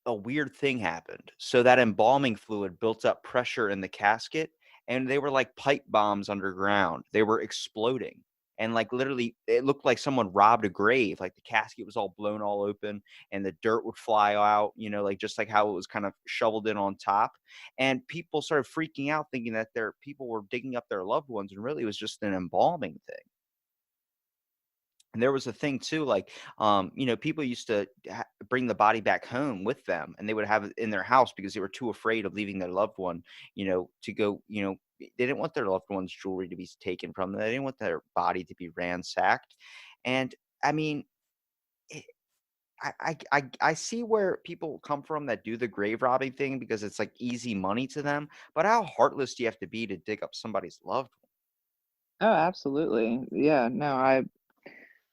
a weird thing happened. So that embalming fluid built up pressure in the casket, and they were like pipe bombs underground. They were exploding. And like literally, it looked like someone robbed a grave. Like the casket was all blown all open, and the dirt would fly out, like just like how it was kind of shoveled in on top. And people started freaking out, thinking that their people were digging up their loved ones, and really it was just an embalming thing. And there was a thing too, like, people used to bring the body back home with them, and they would have it in their house because they were too afraid of leaving their loved one, to go, they didn't want their loved one's jewelry to be taken from them. They didn't want their body to be ransacked. And I mean, it, I see where people come from that do the grave robbing thing because it's like easy money to them. But how heartless do you have to be to dig up somebody's loved one? Oh, absolutely. Yeah, no,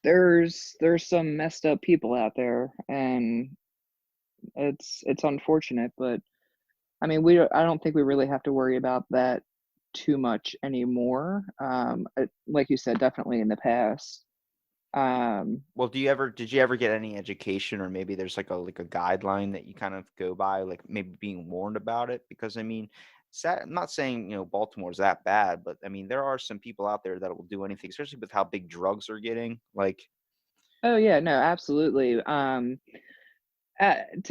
there's some messed up people out there, and it's unfortunate, but I mean, I don't think we really have to worry about that too much anymore. Like you said, definitely in the past. Um, Well, did you ever get any education, or maybe there's like a guideline that you kind of go by, like maybe being warned about it? Because I mean, I'm not saying, Baltimore's that bad, but I mean, there are some people out there that will do anything, especially with how big drugs are getting. Like, oh yeah, no, absolutely. To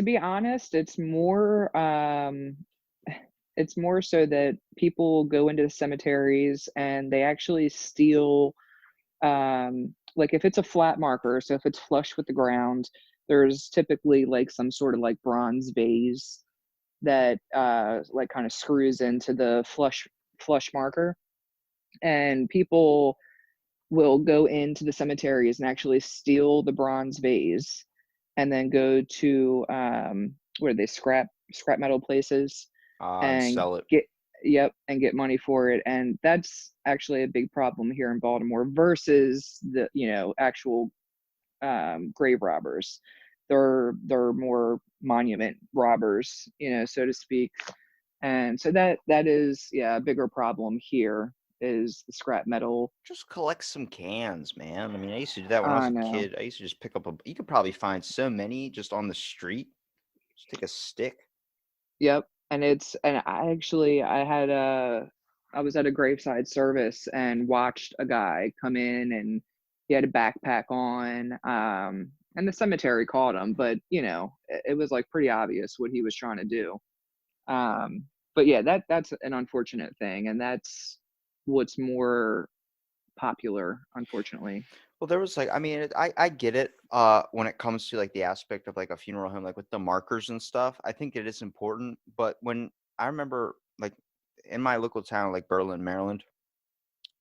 be honest, it's more so that people go into the cemeteries and they actually steal, like if it's a flat marker, so if it's flush with the ground, there's typically like some sort of like bronze vase that like kind of screws into the flush marker, and people will go into the cemeteries and actually steal the bronze vase and then go to where they scrap metal places And and sell it. get, yep, and get money for it. And that's actually a big problem here in Baltimore versus the, actual grave robbers. They're more monument robbers, so to speak. And so that is, yeah, a bigger problem here is the scrap metal. Just collect some cans, man. I mean, I used to do that when I was I a know. kid. I used to just pick up you could probably find so many just on the street. Just take a stick. Yep. And I was at a graveside service and watched a guy come in, and he had a backpack on, and the cemetery caught him, but it was like pretty obvious what he was trying to do. But yeah, that's an unfortunate thing, and that's what's more popular, unfortunately. Well, there was like, I mean, I get it. When it comes to like the aspect of like a funeral home, like with the markers and stuff, I think it is important. But when I remember, like in my local town, like Berlin, Maryland,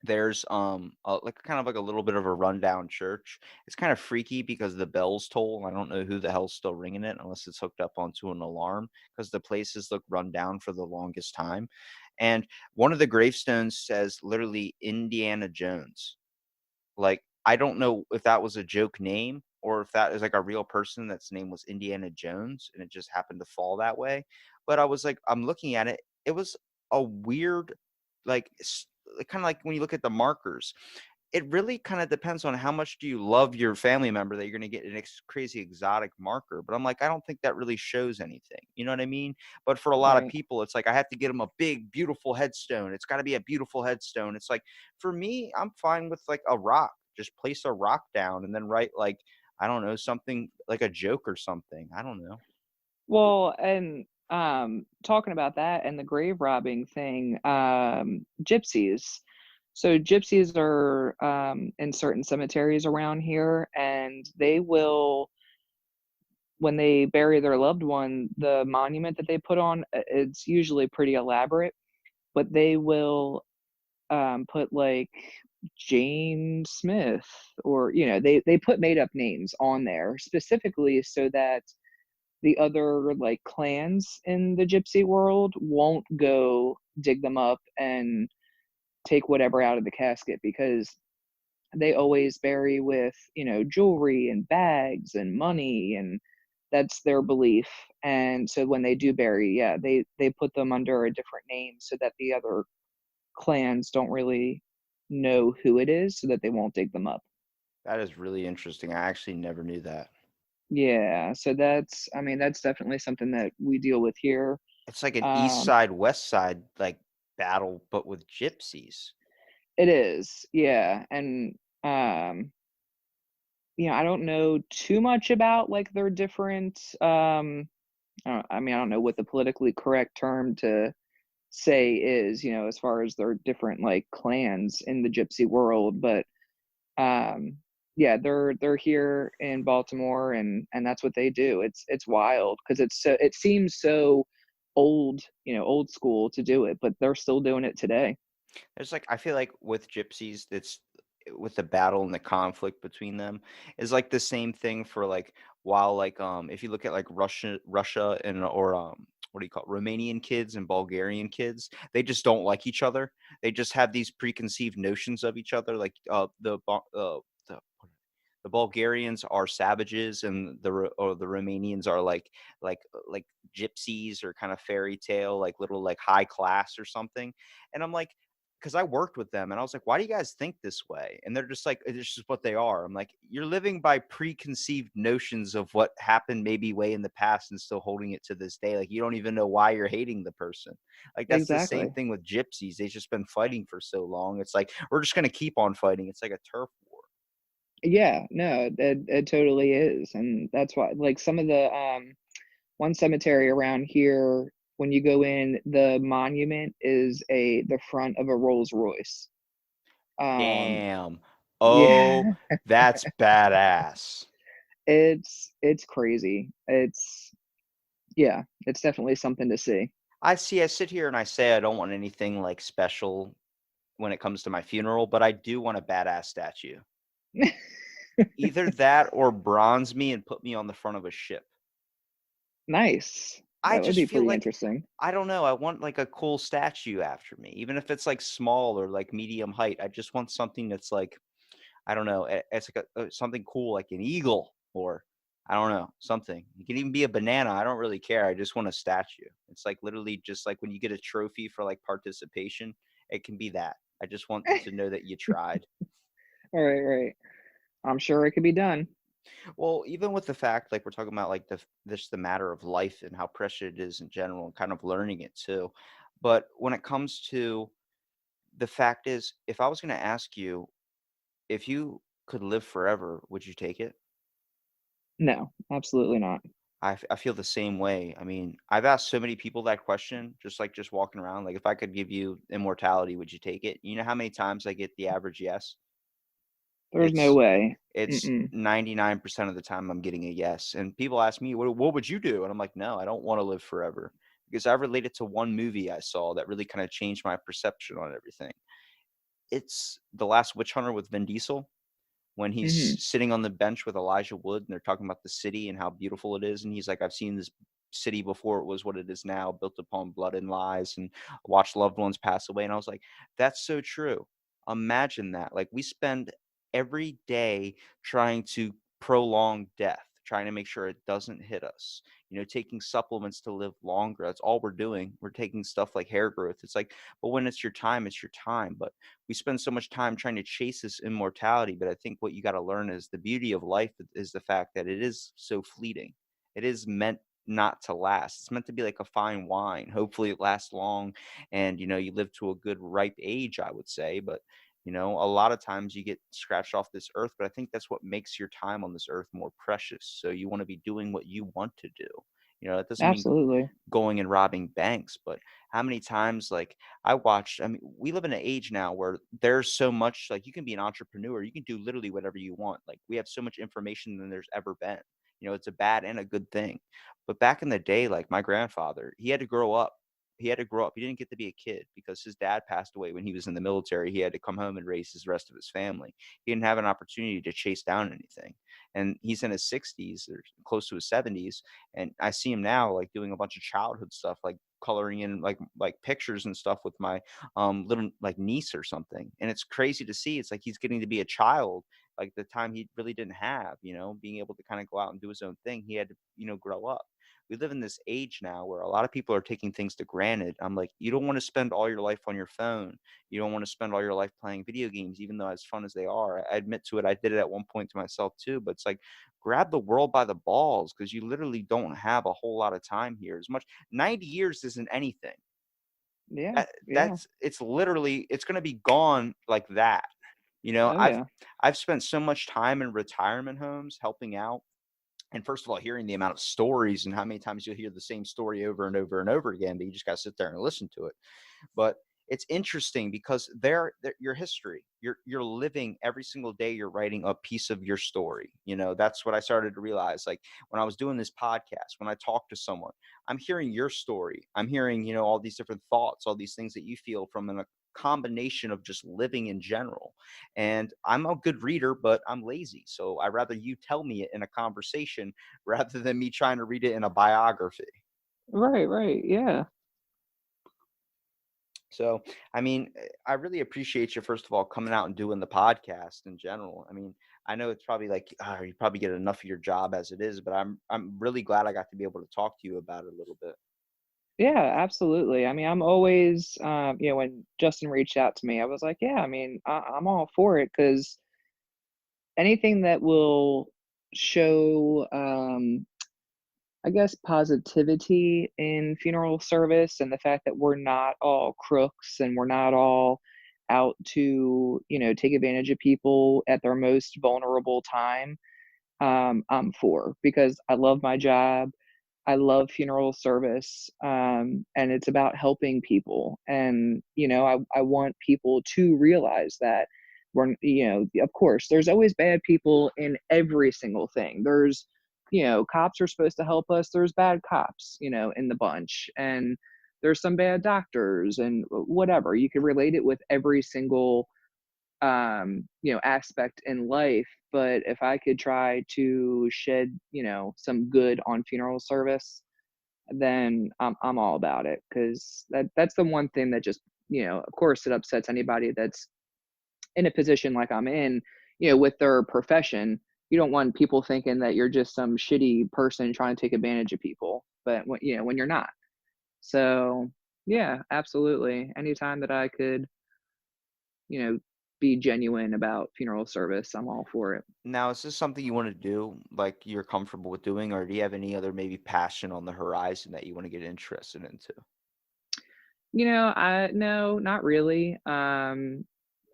there's like kind of like a little bit of a rundown church. It's kind of freaky because the bells toll. I don't know who the hell's still ringing it unless it's hooked up onto an alarm because the places look run down for the longest time. And one of the gravestones says literally Indiana Jones. Like, I don't know if that was a joke name or if that is like a real person that's name was Indiana Jones and it just happened to fall that way. But I was like, I'm looking at it. It was a weird, like, kind of like when you look at the markers, it really kind of depends on how much do you love your family member that you're going to get an crazy exotic marker. But I'm like, I don't think that really shows anything. You know what I mean? But for a lot of Right. people, it's like I have to get them a big, beautiful headstone. It's got to be a beautiful headstone. It's like for me, I'm fine with like a rock. Just place a rock down and then write like I don't know something like a joke or something. I don't know. Well, and talking about that and the grave robbing thing, gypsies. So gypsies are in certain cemeteries around here, and they will, when they bury their loved one, the monument that they put on, it's usually pretty elaborate, but they will put like Jane Smith, or they put made up names on there specifically so that the other like clans in the gypsy world won't go dig them up and take whatever out of the casket, because they always bury with jewelry and bags and money, and that's their belief. And so when they do bury, yeah, they put them under a different name so that the other clans don't really know who it is, so that they won't dig them up. That is really interesting. I actually never knew that. Yeah, so that's, I mean, that's definitely something that we deal with here. It's like an east um side, west side like battle, but with gypsies. It is, yeah, and, I don't know too much about, like, their different, I mean, I don't know what the politically correct term to say is, as far as their different, like, clans in the gypsy world, but, yeah, they're here in Baltimore, and that's what they do. It's wild because it seems so old, old school to do it, but they're still doing it today. There's like I feel like with gypsies, it's with the battle and the conflict between them is like the same thing for like while like if you look at like Russia and or what do you call it, Romanian kids and Bulgarian kids, they just don't like each other. They just have these preconceived notions of each other. Like the Bulgarians are savages, and the Romanians are like gypsies or kind of fairy tale, like little like high class or something. And I'm like, because I worked with them, and I was like, why do you guys think this way? And they're just like, it's just what they are. I'm like, you're living by preconceived notions of what happened maybe way in the past and still holding it to this day. Like you don't even know why you're hating the person. Like that's the same Exactly. thing with gypsies. They've just been fighting for so long. It's like we're just gonna keep on fighting. It's like a turf war. Yeah, no, it totally is, and that's why, like, some of the, one cemetery around here, when you go in, the monument is the front of a Rolls Royce. Um, Damn. yeah, Oh, that's badass. it's crazy. Yeah, it's definitely something to see. I see. I sit here and I say I don't want anything like special when it comes to my funeral, but I do want a badass statue. Either that or bronze me and put me on the front of a ship. Nice. I That would just be feel pretty like, interesting. I don't know, I want like a cool statue after me, even if it's like small or like medium height. I just want something that's like, I don't know, it's like something cool like an eagle or I don't know, something. It can even be a banana. I don't really care. I just want a statue. It's like literally just like when you get a trophy for like participation, it can be that. I just want to know that you tried. Right, right. I'm sure it could be done. Well, even with the fact, like we're talking about, like the matter of life and how precious it is in general, and kind of learning it too. But when it comes to the fact is, if I was going to ask you if you could live forever, would you take it? No, absolutely not. I feel the same way. I mean, I've asked so many people that question, just like just walking around. Like, if I could give you immortality, would you take it? You know how many times I get the average yes? There's no It's way. it's Mm-mm. 99% of the time I'm getting a yes. And people ask me, what would you do? And I'm like, no, I don't want to live forever. Because I relate it to one movie I saw that really kind of changed my perception on everything. It's The Last Witch Hunter with Vin Diesel, when he's Mm-hmm. sitting on the bench with Elijah Wood and they're talking about the city and how beautiful it is. And he's like, I've seen this city before it was what it is now, built upon blood and lies, and watched loved ones pass away. And I was like, that's so true. Imagine that. Like, we spend every day trying to prolong death, trying to make sure it doesn't hit us. Taking supplements to live longer. That's all we're doing. We're taking stuff like hair growth. It's like, but when it's your time, it's your time. But we spend so much time trying to chase this immortality. But I think what you got to learn is the beauty of life is the fact that it is so fleeting. It is meant not to last. It's meant to be like a fine wine. Hopefully it lasts long and you live to a good ripe age, I would say. But a lot of times you get scratched off this earth, but I think that's what makes your time on this earth more precious. So you want to be doing what you want to do. That doesn't mean Absolutely. going and robbing banks, but how many times, like, I mean, we live in an age now where there's so much, like, you can be an entrepreneur, you can do literally whatever you want. Like, we have so much information than there's ever been. It's a bad and a good thing. But back in the day, like my grandfather, he had to grow up. He had to grow up. He didn't get to be a kid because his dad passed away when he was in the military. He had to come home and raise his rest of his family. He didn't have an opportunity to chase down anything. And he's in his 60s or close to his 70s, and I see him now like doing a bunch of childhood stuff, like coloring in like pictures and stuff with my little like niece or something. And it's crazy to see. It's like he's getting to be a child, like the time he really didn't have, being able to kind of go out and do his own thing. He had to, grow up. We live in this age now where a lot of people are taking things to granted. I'm like, you don't want to spend all your life on your phone. You don't want to spend all your life playing video games, even though as fun as they are. I admit to it. I did it at one point to myself too, but it's like, grab the world by the balls, because you literally don't have a whole lot of time here. As much 90 years isn't anything. Yeah, yeah. It's literally, it's going to be gone like that. Oh I've yeah. I've spent so much time in retirement homes helping out. And first of all, hearing the amount of stories and how many times you'll hear the same story over and over and over again, but you just got to sit there and listen to it. But it's interesting because they're your history. You're living every single day. You're writing a piece of your story. That's what I started to realize. Like when I was doing this podcast, when I talk to someone, I'm hearing your story. I'm hearing all these different thoughts, all these things that you feel from a combination of just living in general. And I'm a good reader, but I'm lazy, so I rather you tell me it in a conversation rather than me trying to read it in a biography. Right, right. Yeah. So, I mean, I really appreciate you, first of all, coming out and doing the podcast in general. I mean, I know it's probably like you probably get enough of your job as it is, but I'm really glad I got to be able to talk to you about it a little bit. Yeah, absolutely. I mean, I'm always, when Justin reached out to me, I was like, yeah, I mean, I'm all for it because anything that will show, I guess, positivity in funeral service and the fact that we're not all crooks and we're not all out to, take advantage of people at their most vulnerable time, I'm for because I love my job. I love funeral service, and it's about helping people. And I want people to realize that of course, there's always bad people in every single thing. Cops are supposed to help us. There's bad cops, in the bunch, and there's some bad doctors and whatever. You can relate it with every single aspect in life. But if I could try to shed, some good on funeral service, then I'm all about it, because that's the one thing that just, of course, it upsets anybody that's in a position like I'm in, with their profession. You don't want people thinking that you're just some shitty person trying to take advantage of people, but when you're not. So yeah, absolutely. Anytime that I could, you know, be genuine about funeral service, I'm all for it. Now, is this something you want to do, like you're comfortable with doing, or do you have any other maybe passion on the horizon that you want to get interested into? I no, not really.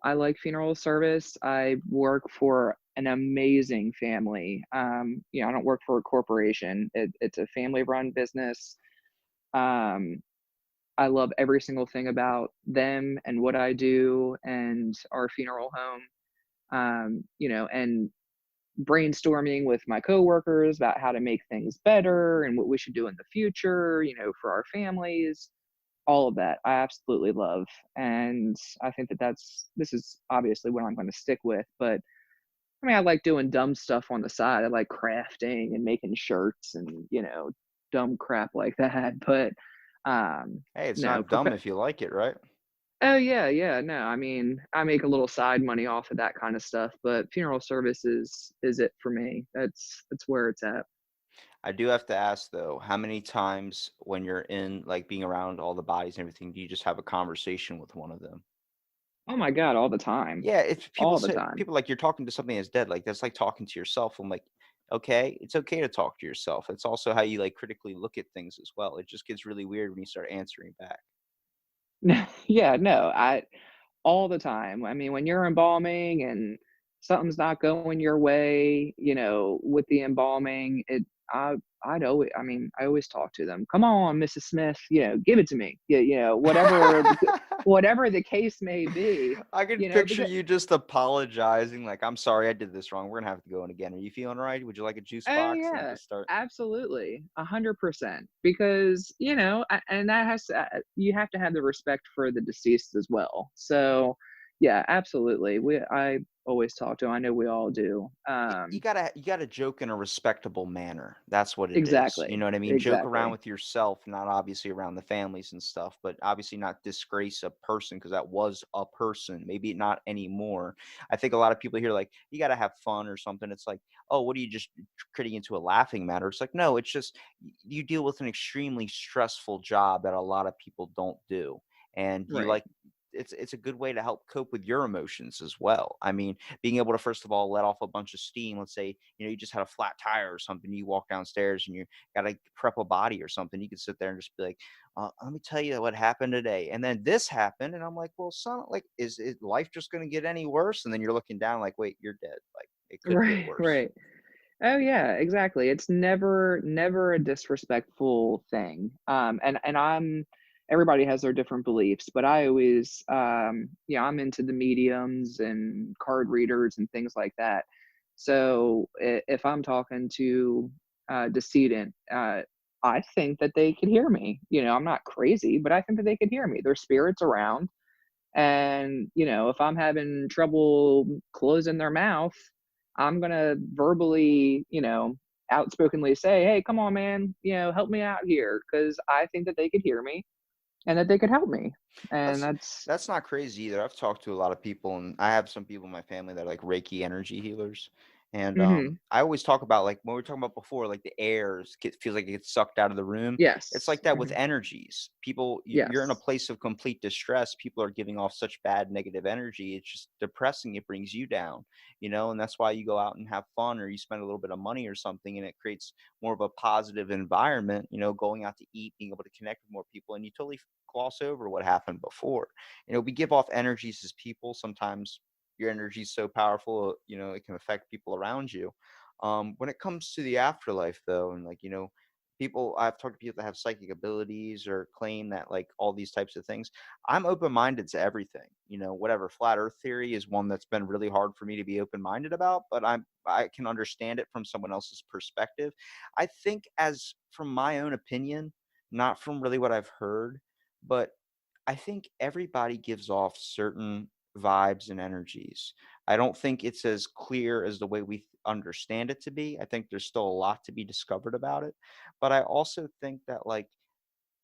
I like funeral service. I work for an amazing family. I don't work for a corporation. It's a family-run business. Um, I love every single thing about them and what I do and our funeral home. And brainstorming with my coworkers about how to make things better and what we should do in the future, for our families, all of that I absolutely love. And I think that this is obviously what I'm going to stick with. But I mean, I like doing dumb stuff on the side. I like crafting and making shirts and, dumb crap like that. But Hey, it's no, not dumb if you like it, right? oh yeah, yeah. No, I mean, I make a little side money off of that kind of stuff, but funeral services is it for me. That's where it's at. I do have to ask though, how many times when you're in like being around all the bodies and everything, do you just have a conversation with one of them? Oh my god, all the time. Yeah, it's people All the say time. people like you're talking to something that's dead, like that's like talking to yourself. I'm like, okay, it's okay to talk to yourself. It's also how you like critically look at things as well. It just gets really weird when you start answering back. Yeah, no, I all the time. I mean, when you're embalming and something's not going your way, with the embalming, I always talk to them. Come on, Mrs. Smith, give it to me. Yeah, whatever the case may be, I can picture because you just apologizing, like, "I'm sorry, I did this wrong. We're gonna have to go in again. Are you feeling all right? Would you like a juice oh box?" And yeah, just start. absolutely, 100%. Because and that you have to have the respect for the deceased as well. So yeah, absolutely. I always talk to 'em. I know we all do. You gotta joke in a respectable manner. That's what it is. You Exactly, know what I mean? Joke around exactly. with yourself, not obviously around the families and stuff, but obviously not disgrace a person because that was a person. Maybe not anymore. I think a lot of people here like you gotta have fun or something. It's like, oh, what are you just creating into a laughing matter? It's like, no, it's just you deal with an extremely stressful job that a lot of people don't do. And you Right. like it's a good way to help cope with your emotions as well. I mean, being able to first of all let off a bunch of steam. Let's say you just had a flat tire or something. You walk downstairs and you got to prep a body or something. You can sit there and just be like, "Let me tell you what happened today," and then this happened, and I'm like, "Well, son, like, is life just going to get any worse?" And then you're looking down, like, "Wait, you're dead. Like, it could get Right, worse." right. Oh yeah, exactly. It's never a disrespectful thing. And everybody has their different beliefs, but I always yeah, I'm into the mediums and card readers and things like that. So if I'm talking to decedent, I think that they could hear me. I'm not crazy, but I think that they could hear me. Their spirits around, and if I'm having trouble closing their mouth, I'm gonna verbally, outspokenly say, hey, come on, man, help me out here, because I think that they could hear me and that they could help me. And That's that's that's not crazy either. I've talked to a lot of people, and I have some people in my family that are like Reiki energy healers. And hmm I always talk about like when we were talking about before, like the feels like it gets sucked out of the room. It's yes. like that with energies. People, you're in a Yes. place of complete distress. People are giving off such bad negative energy. It's just depressing. It brings you down, and that's why you go out and have fun or you spend a little bit of money or something, and it creates more of a positive environment. Going out to eat, being able to connect with more people, and you totally gloss over what happened before. We give off energies as people. Sometimes your energy is so powerful, it can affect people around you. When it comes to the afterlife, though, and like, I've talked to people that have psychic abilities or claim that like all these types of things. I'm open minded to everything. Whatever flat Earth theory is one that's been really hard for me to be open minded about, but I can understand it from someone else's perspective. I think, as from my own opinion, not from really what I've heard. but I think everybody gives off certain vibes and energies. I don't think it's as clear as the way we understand it to be. I think there's still a lot to be discovered about it. But I also think that, like,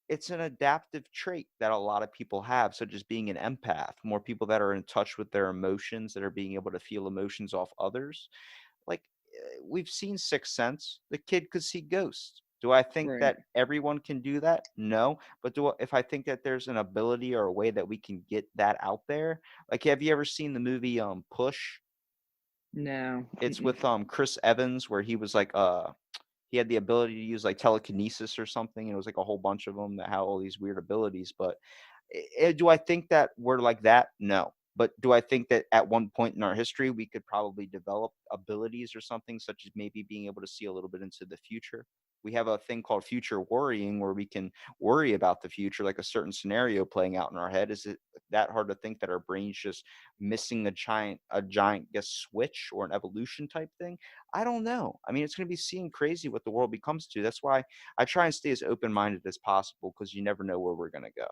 it's an adaptive trait that a lot of people have, such as being an empath, more people that are in touch with their emotions, that are being able to feel emotions off others. Like, we've seen Sixth Sense. The kid could see ghosts. Do I think Right. that everyone can do that? No. But if I think that there's an ability or a way that we can get that out there? Like, have you ever seen the movie Push? No. It's Mm-mm. with Chris Evans, where he was like he had the ability to use like telekinesis or something, and it was like a whole bunch of them that had all these weird abilities. But do I think that we're like that? No. But do I think that at one point in our history we could probably develop abilities or something, such as maybe being able to see a little bit into the future? We have a thing called future worrying, where we can worry about the future, like a certain scenario playing out in our head. Is it that hard to think that our brain's just missing a giant guess switch or an evolution type thing? I don't know. I mean, it's going to be seeing crazy what the world becomes to. That's why I try and stay as open minded as possible, because you never know where we're going to go.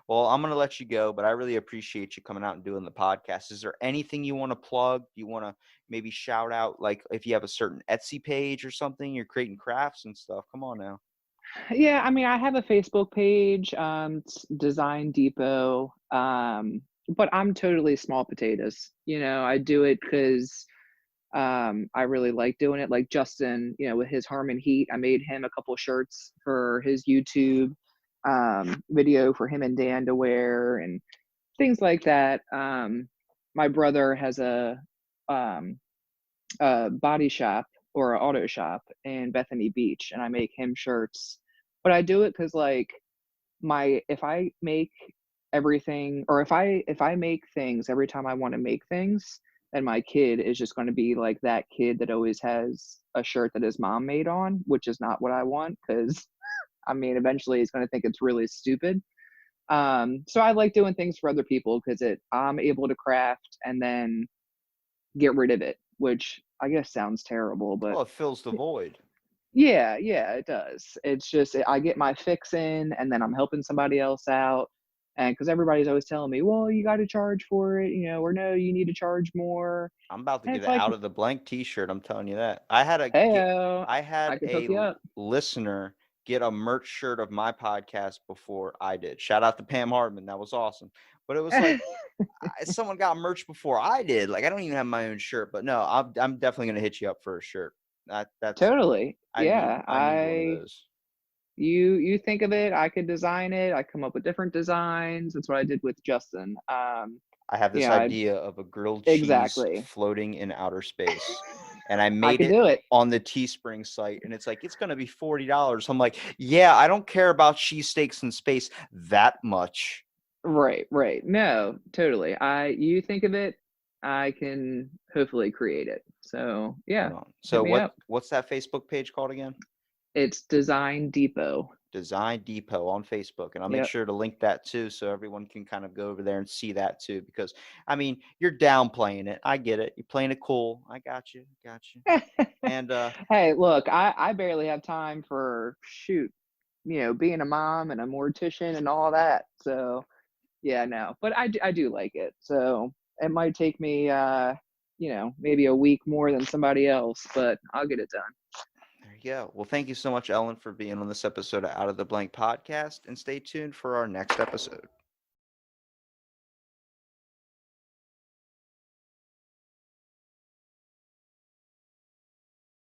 Well, I'm going to let you go, but I really appreciate you coming out and doing the podcast. Is there anything you want to plug? Do you want to maybe shout out, like if you have a certain Etsy page or something, you're creating crafts and stuff? Come on now. Yeah, I mean, I have a Facebook page, it's Design Depot, but I'm totally small potatoes. I do it because I really like doing it. Like Justin, with his Harmon Heat, I made him a couple shirts for his YouTube video for him and Dan to wear and things like that. My brother has um, a body shop or an auto shop in Bethany Beach, and I make him shirts. But I do it because like my if I make everything or if I make things every time I want to make things, then my kid is just going to be like that kid that always has a shirt that his mom made on, which is not what I want because I mean eventually he's going to think it's really stupid. So I like doing things for other people because I'm able to craft and then get rid of it, which I guess sounds terrible, but Well, it fills the void. yeah, yeah, it does. It's just I get my fix in and then I'm helping somebody else out. And because everybody's always telling me, well, you got to charge for it, or no, you need to charge more. I'm about to And get it's it like, out of the blank T-shirt. I'm telling you that. hey, I I had could hook a you up. listener get a merch shirt of my podcast before I did. Shout out to Pam Hartman. That was awesome. But it was like someone got merch before I did. Like, I don't even have my own shirt. But no, I'm definitely gonna hit you up for a shirt. That's Totally. Yeah, I need one of those. you think of it, I could design it. I come up with different designs. That's what I did with Justin. I have this I idea of a grilled cheese exactly. floating in outer space, and I I made could it do it. on the Teespring site, and it's like, it's gonna be $40. I'm like, yeah, I don't care about cheesesteaks in space that much. Right, right. No, totally. You think of it, I can hopefully create it. So yeah, Right on. hit So me up. what's that Facebook page called again? It's Design Depot. Design Depot on Facebook, and I'll make Yep. sure to link that too, so everyone can kind of go over there and see that too. Because I mean, you're downplaying it. I get it. You're playing it cool. I got you. Got you. And Hey, look, I barely have time for shoot, being a mom and a mortician and all that. So yeah, no, but I do like it. So it might take me, maybe a week more than somebody else, but I'll get it done. there you go. Well, thank you so much, Ellen, for being on this episode of Out of the Blank podcast, and stay tuned for our next episode.